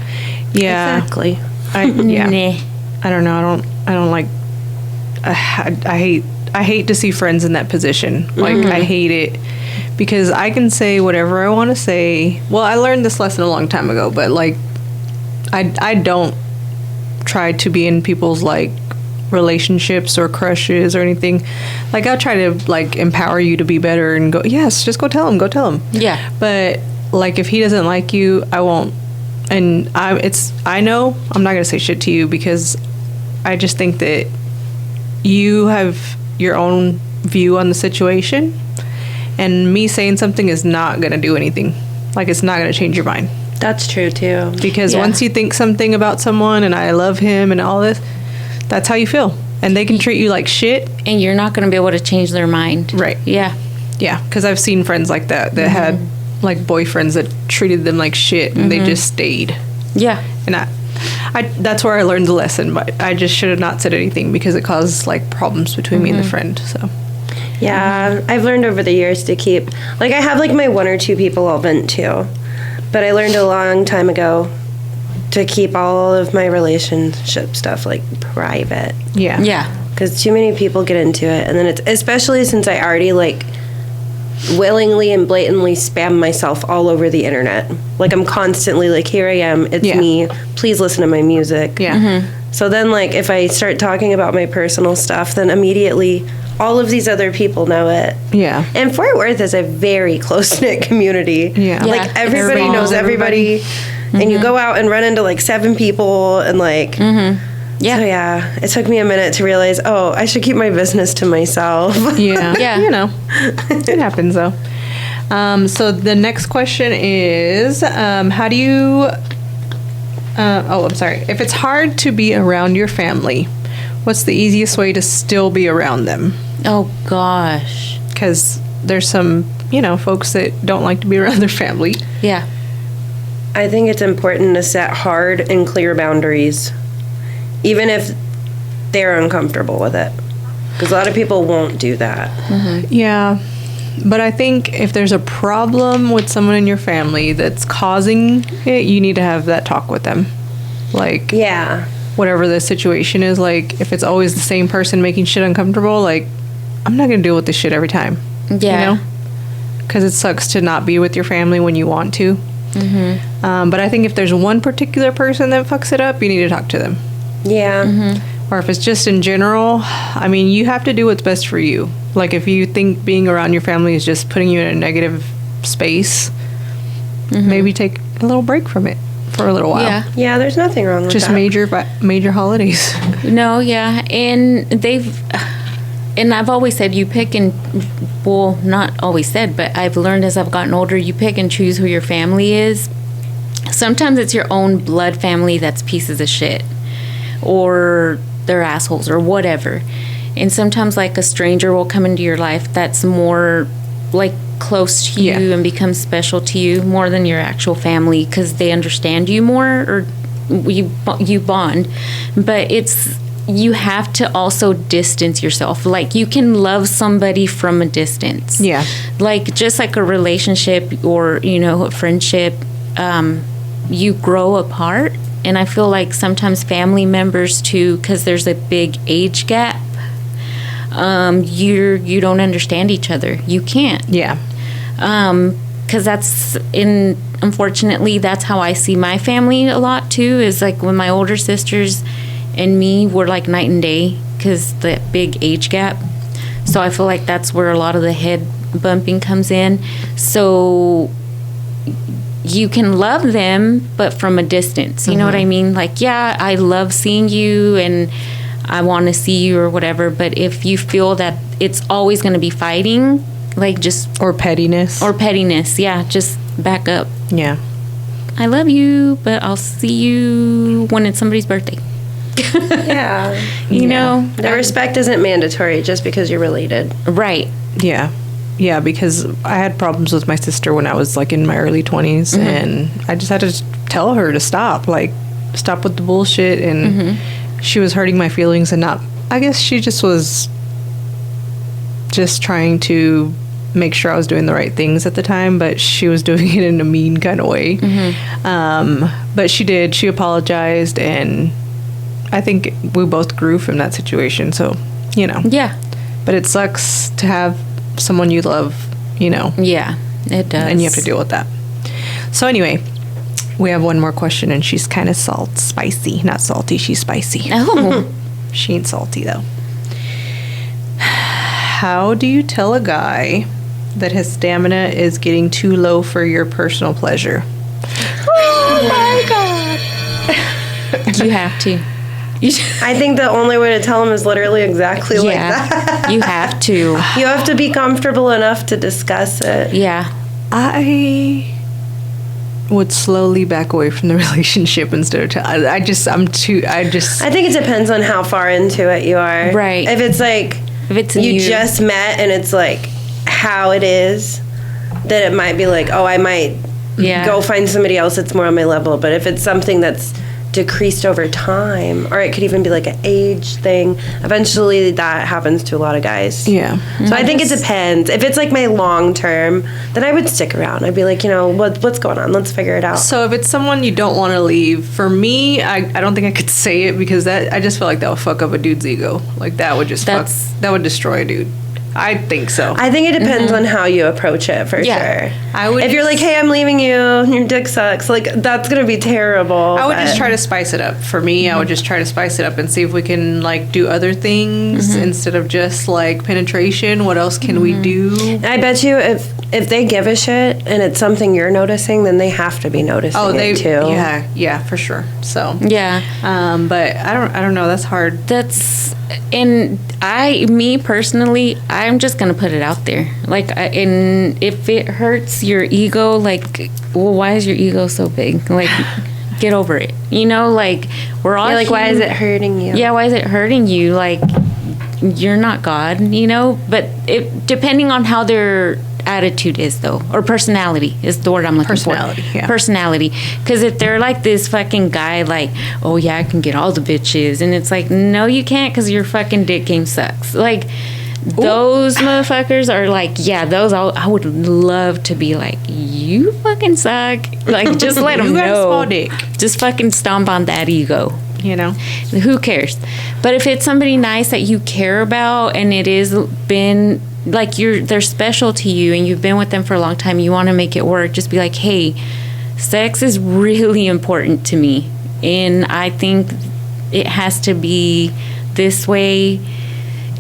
Yeah. Exactly. Yeah. Nah. I don't know. I don't like. I hate to see friends in that position. Like, I hate it because I can say whatever I want to say. Well, I learned this lesson a long time ago, but like, I don't try to be in people's like relationships or crushes or anything. Like, I'll try to like empower you to be better and go, yes, just go tell him. Yeah. But like, if he doesn't like you, I won't. And I know I'm not gonna say shit to you because I just think that you have your own view on the situation, and me saying something is not gonna do anything. Like, it's not gonna change your mind. That's true too. Because once you think something about someone and I love him and all this, that's how you feel. And they can treat you like shit. And you're not going to be able to change their mind. Right. Yeah. Yeah. Because I've seen friends like that had like boyfriends that treated them like shit and they just stayed. Yeah. And I that's where I learned the lesson. But I just should have not said anything because it caused like problems between me and the friend. So. Yeah, I've learned over the years to keep, like, I have like my one or two people I'll vent to, but I learned a long time ago to keep all of my relationship stuff like private. Yeah. Yeah. Because too many people get into it, and then it's, especially since I already like willingly and blatantly spam myself all over the internet. Like, I'm constantly like, here I am, it's me, please listen to my music. Yeah. So then, like, if I start talking about my personal stuff, then immediately all of these other people know it. Yeah. And Fort Worth is a very close-knit community. Yeah. Like, everybody Everybody knows knows everybody. And you go out and run into, like, 7 people, and, like... Yeah. So, yeah, it took me a minute to realize, oh, I should keep my business to myself. Yeah. Yeah. You know, it happens though. So the next question is, how do you... I'm sorry. If it's hard to be around your family, what's the easiest way to still be around them? Oh, gosh. Because there's some, folks that don't like to be around their family. Yeah. I think it's important to set hard and clear boundaries, even if they're uncomfortable with it. Because a lot of people won't do that. Yeah. But I think if there's a problem with someone in your family that's causing it, you need to have that talk with them. Like, Yeah. whatever the situation is, like, if it's always the same person making shit uncomfortable, like, I'm not gonna deal with this shit every time. Yeah. You know? Because it sucks to not be with your family when you want to. But I think if there's one particular person that fucks it up, you need to talk to them. Yeah. Or if it's just in general, I mean, you have to do what's best for you. Like, if you think being around your family is just putting you in a negative space, maybe take a little break from it for a little while. Yeah. Yeah, there's nothing wrong with Just that. major holidays. No, yeah. And I've always said you pick and, well, not always said, but I've learned as I've gotten older, you pick and choose who your family is. Sometimes it's your own blood family that's pieces of shit, or they're assholes, or whatever. And sometimes, like, a stranger will come into your life that's more, like, close to you and become special to you more than your actual family, because they understand you more, or you bond. But you have to also distance yourself. Like, you can love somebody from a distance. Yeah. Like, just like a relationship or, a friendship, you grow apart. And I feel like sometimes family members too, because there's a big age gap, you don't understand each other. You can't. Yeah. Because unfortunately, that's how I see my family a lot too, is like when my older sisters and me were like night and day, because the big age gap. So I feel like that's where a lot of the head bumping comes in. So you can love them, but from a distance. You know what I mean? Like, yeah, I love seeing you and I want to see you or whatever. But if you feel that it's always going to be fighting, like, just... Or pettiness. Yeah, just back up. Yeah. I love you, but I'll see you when it's somebody's birthday. Yeah. You know? The respect isn't mandatory just because you're related. Right. Yeah. Yeah, because I had problems with my sister when I was, like, in my early 20s, and I just had to tell her to stop. Like, stop with the bullshit, and she was hurting my feelings and not... I guess she just was just trying to make sure I was doing the right things at the time, but she was doing it in a mean kind of way. But she did. She apologized, and I think we both grew from that situation, so, Yeah. But it sucks to have someone you love, Yeah, it does. and you have to deal with that. So anyway, we have one more question, and she's kind of spicy. Not salty, she's spicy. Oh. She ain't salty, though. How do you tell a guy that his stamina is getting too low for your personal pleasure? Oh my God. You have to. I think the only way to tell them is literally exactly like that. You have to. You have to be comfortable enough to discuss it. Yeah. I would slowly back away from the relationship instead of I think it depends on how far into it you are. Right. If it's like you just met and it's like how it is, then it might be like, oh, I might go find somebody else that's more on my level. But if it's something that's decreased over time, or it could even be like an age thing, eventually that happens to a lot of guys. Yeah. So I think it depends. If it's like my long term, then I would stick around. I'd be like, what's going on? Let's figure it out. So if it's someone you don't want to leave, for me, I don't think I could say it, because I just feel like that would fuck up a dude's ego. Like, that would that would destroy a dude. I think so. I think it depends on how you approach it, for sure. If you're like, hey, I'm leaving you, your dick sucks, like, that's going to be terrible. I would just try to spice it up. For me, I would just try to spice it up and see if we can, like, do other things instead of just, like, penetration. What else can we do? I bet you if they give a shit and it's something you're noticing, then they have to be noticing it too. Yeah, for sure. So yeah. But I don't know. That's hard. Me personally, I'm just gonna put it out there. Like, and if it hurts your ego, like, well, why is your ego so big? Like, get over it. Like, we're all like, why is it hurting you? Yeah, why is it hurting you? Like, you're not God, But depending on how their attitude is, though, or personality is the word I'm looking for. Personality. Because if they're like this fucking guy, like, oh yeah, I can get all the bitches, and it's like, no, you can't, because your fucking dick game sucks. Like, Those motherfuckers are like, yeah, those I would love to be like, you fucking suck. Like, just let them You got a know. small dick. Just fucking stomp on that ego. You know? Who cares? But if it's somebody nice that you care about and it is been like they're special to you and you've been with them for a long time, you want to make it work, just be like, hey, sex is really important to me and I think it has to be this way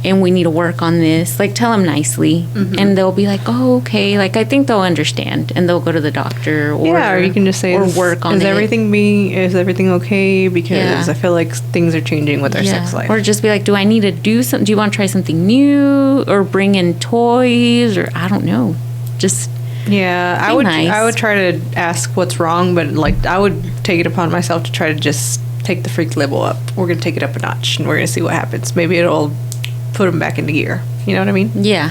and we need to work on this. Like, tell them nicely and they'll be like, oh, okay. Like, I think they'll understand and they'll go to the doctor or you can just say, or work on is it. Is everything okay? Because I feel like things are changing with our sex life. Or just be like, do I need to do something? Do you want to try something new or bring in toys or I don't know. Just I would try to ask what's wrong, but like I would take it upon myself to try to just take the freak level up. We're going to take it up a notch and we're going to see what happens. Maybe it'll put them back into gear. You know what I mean? Yeah.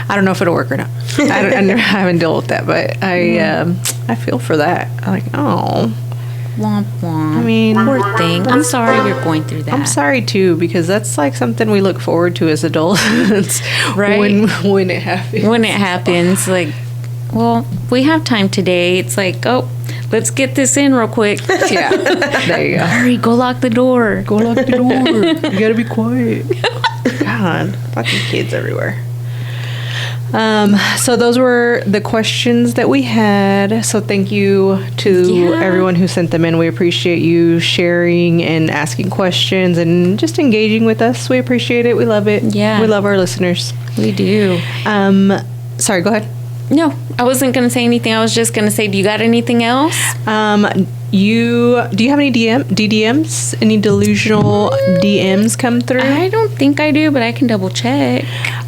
I don't know if it'll work or not. I haven't dealt with that, but I feel for that. I'm like, oh. Womp womp. I mean, poor thing. I'm sorry you're going through that. I'm sorry too, because that's like something we look forward to as adults. Right. When it happens. When it happens, like, well, we have time today. It's like, oh, let's get this in real quick. Yeah. There you go. Hurry, go lock the door. Go lock the door. You gotta be quiet. God, fucking kids everywhere. So those were the questions that we had. So thank you to everyone who sent them in. We appreciate you sharing and asking questions and just engaging with us. We appreciate it. We love it. Yeah. We love our listeners. We do. Sorry, go ahead. No, I wasn't going to say anything. I was just going to say, do you got anything else? Do you have any DDMs? Any delusional DMs come through? I don't think I do, but I can double check.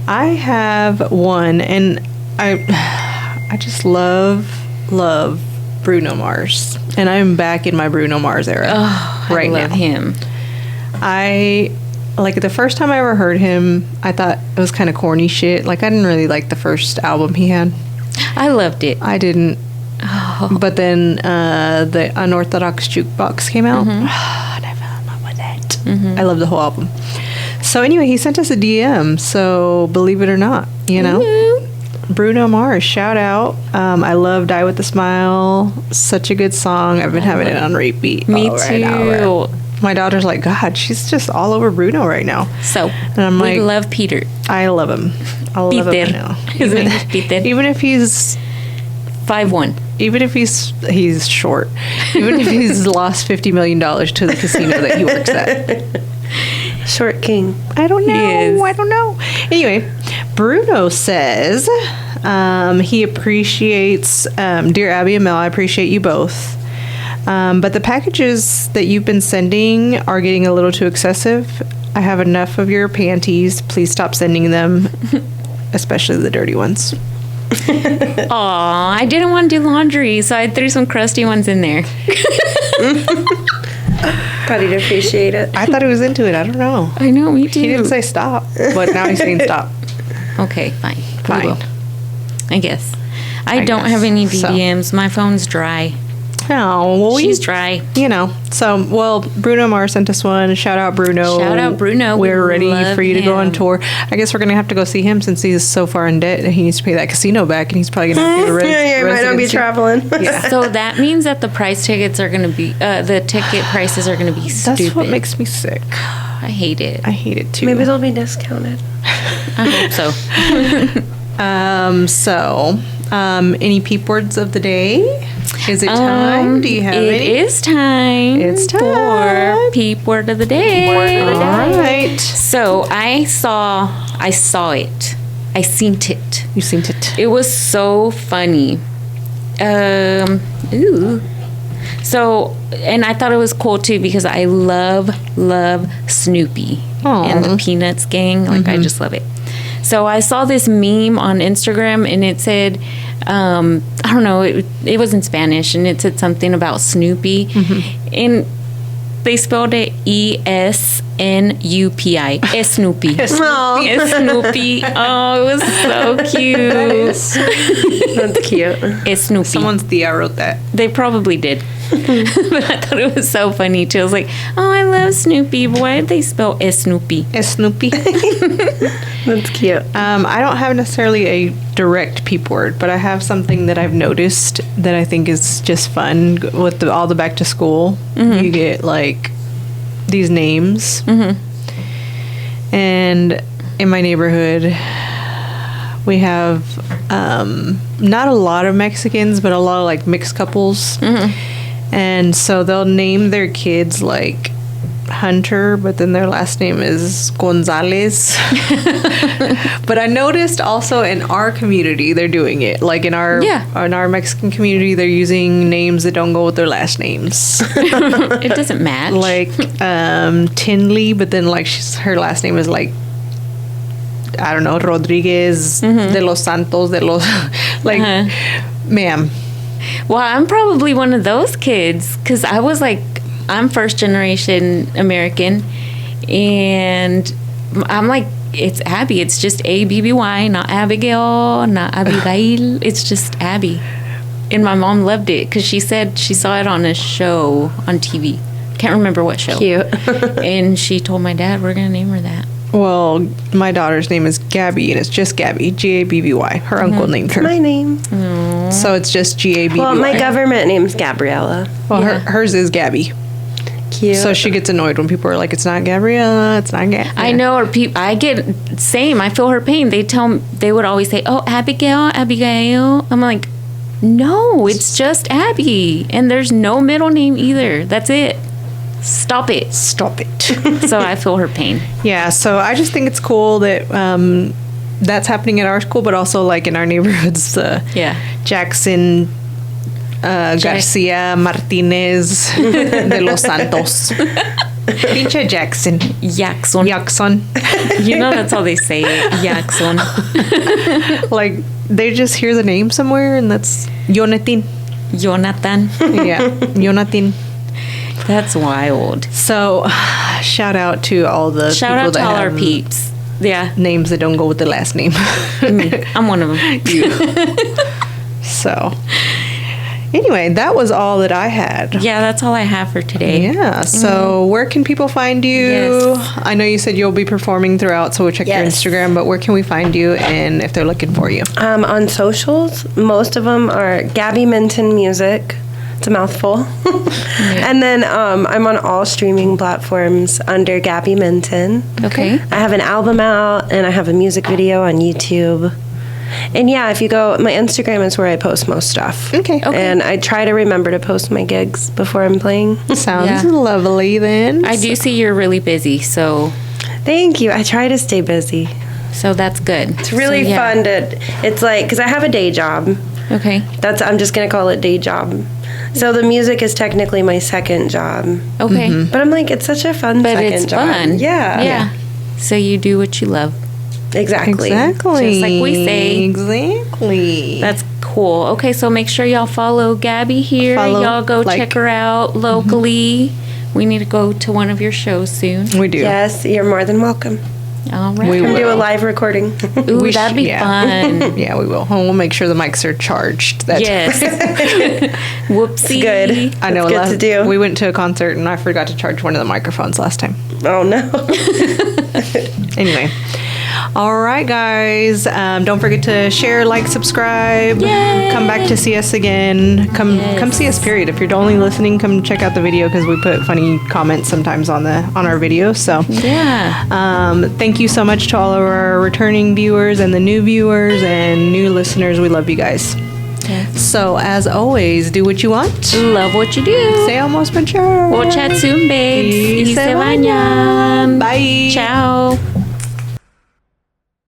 I have one, and I just love Bruno Mars, and I'm back in my Bruno Mars era I love him. I like the first time I ever heard him, I thought it was kind of corny shit. Like I didn't really like the first album he had. I loved it. I didn't. Oh. But then the Unorthodox Jukebox came out, and I fell in love with it. I love the whole album. So anyway, he sent us a DM. So believe it or not, you know, Bruno Mars, shout out. I love "Die with a Smile." Such a good song. I've been having it on repeat. Me too. My daughter's like, God, she's just all over Bruno right now. So, and I'm we like, love Peter. I love him. I love him now. His name is Peter. Even if he's 5'1". Even if he's short. Even if he's lost $50 million to the casino that he works at. Short king. I don't know. I don't know. Anyway, Bruno says he appreciates, Dear Abby and Mel, I appreciate you both. But the packages that you've been sending are getting a little too excessive. I have enough of your panties. Please stop sending them, especially the dirty ones. Aw, I didn't want to do laundry, so I threw some crusty ones in there. Thought he'd appreciate it. I thought he was into it. I don't know. I know, me too. He didn't say stop, but now he's saying stop. Okay, fine. Fine. We will. I guess. I don't have any DMs. My phone's dry. Oh, well, she's dry. You know. So, well, Bruno Mars sent us one. Shout out, Bruno. Shout out, Bruno. We're ready for you to go on tour. I guess we're going to have to go see him since he's so far in debt that he needs to pay that casino back, and he's probably going to have to do he might not be traveling. Yeah. So that means that the price tickets are going to be, the ticket prices are going to be stupid. That's what makes me sick. I hate it. I hate it too. Maybe they'll be discounted. I hope so. Any peep words of the day? Is it time? Do you have any? It is time. It's time for peep word of the day. All right. So I saw it. I seen it. You seen it. It was so funny. Ooh. So, and I thought it was cool too because I love Snoopy and the Peanuts gang. Like I just love it. So I saw this meme on Instagram and it said, I don't know, it was in Spanish and it said something about Snoopy. And they spelled it ESNUPI. Snoopy. Snoopy. Oh, it was so cute. That's cute. It's Snoopy. Someone's Thea wrote that. They probably did. But I thought it was so funny too. I was like, oh, I love Snoopy. But why did they spell Snoopy? Snoopy. That's cute. I don't have necessarily a direct peep word, but I have something that I've noticed that I think is just fun with all the back to school. You get like these names, and in my neighborhood we have not a lot of Mexicans, but a lot of like mixed couples, and so they'll name their kids like Hunter, but then their last name is Gonzalez. But I noticed also in our community they're doing it. Like in our Mexican community, they're using names that don't go with their last names. It doesn't match. Like Tinley, but then like her last name is like, I don't know, Rodriguez de los Santos de los like, ma'am. Well, I'm probably one of those kids because I was like, I'm first generation American, and I'm like, it's Abby. It's just Abby, not Abigail, not Abigail. It's just Abby. And my mom loved it because she said she saw it on a show on TV. Can't remember what show. Cute. And she told my dad, we're going to name her that. Well, my daughter's name is Gabby, and it's just Gabby, Gabby. Her uncle named her. My name. So it's just Gabby. Well, my government name's Gabriella. Well, hers is Gabby. Cute. So she gets annoyed when people are like, it's not Gabriella, it's not Gabby. I know, or I get same. I feel her pain. They would always say, "Oh, Abigail." I'm like, no, it's just Abby, and there's no middle name either. That's it. Stop it. So I feel her pain. Yeah. So I just think it's cool that that's happening at our school, but also like in our neighborhoods. Jackson. Garcia Martinez de los Santos. Pinche Jackson. Jackson. You know that's how they say it. Jackson. Like they just hear the name somewhere, and that's Jonathan. Yeah, Jonathan. That's wild. So, shout out to all the shout people out to that all have our peeps. Yeah, names that don't go with the last name. I'm one of them. So. Anyway, that was all that I had. Yeah, that's all I have for today. Yeah. So where can people find you? Yes. I know you said you'll be performing throughout, so we'll check your Instagram, but where can we find you and if they're looking for you? On socials, most of them are Gabby Minton Music. It's a mouthful. And then I'm on all streaming platforms under Gabby Minton. Okay. I have an album out, and I have a music video on YouTube. And yeah, if you go, my Instagram is where I post most stuff. Okay. And I try to remember to post my gigs before I'm playing. Sounds lovely then. I do see you're really busy, so. Thank you. I try to stay busy. So that's good. It's really fun it's like, because I have a day job. Okay. I'm just going to call it day job. So the music is technically my second job. Okay. But I'm like, it's such a fun second it's job. Fun. Yeah. So you do what you love. Exactly. Just like we say. Exactly. That's cool. Okay, so make sure y'all follow Gabby here. Y'all go check her out locally. We need to go to one of your shows soon. We do. Yes, you're more than welcome. All right. We Come will do a live recording. Ooh, that'd be fun. Yeah, we will. And we'll make sure the mics are charged. Yes. Whoopsie. Good. I know. That's good to do. We went to a concert and I forgot to charge one of the microphones last time. Oh, no. Anyway. All right, guys. Don't forget to share, like, subscribe. Yay! Come back to see us again. Come see us. Period. If you're only listening, come check out the video because we put funny comments sometimes on our videos. So thank you so much to all of our returning viewers and the new viewers and new listeners. We love you guys. Yes. So as always, do what you want. Love what you do. Say almost mature. We'll chat soon, babes. Y se bañan. Bye. Ciao.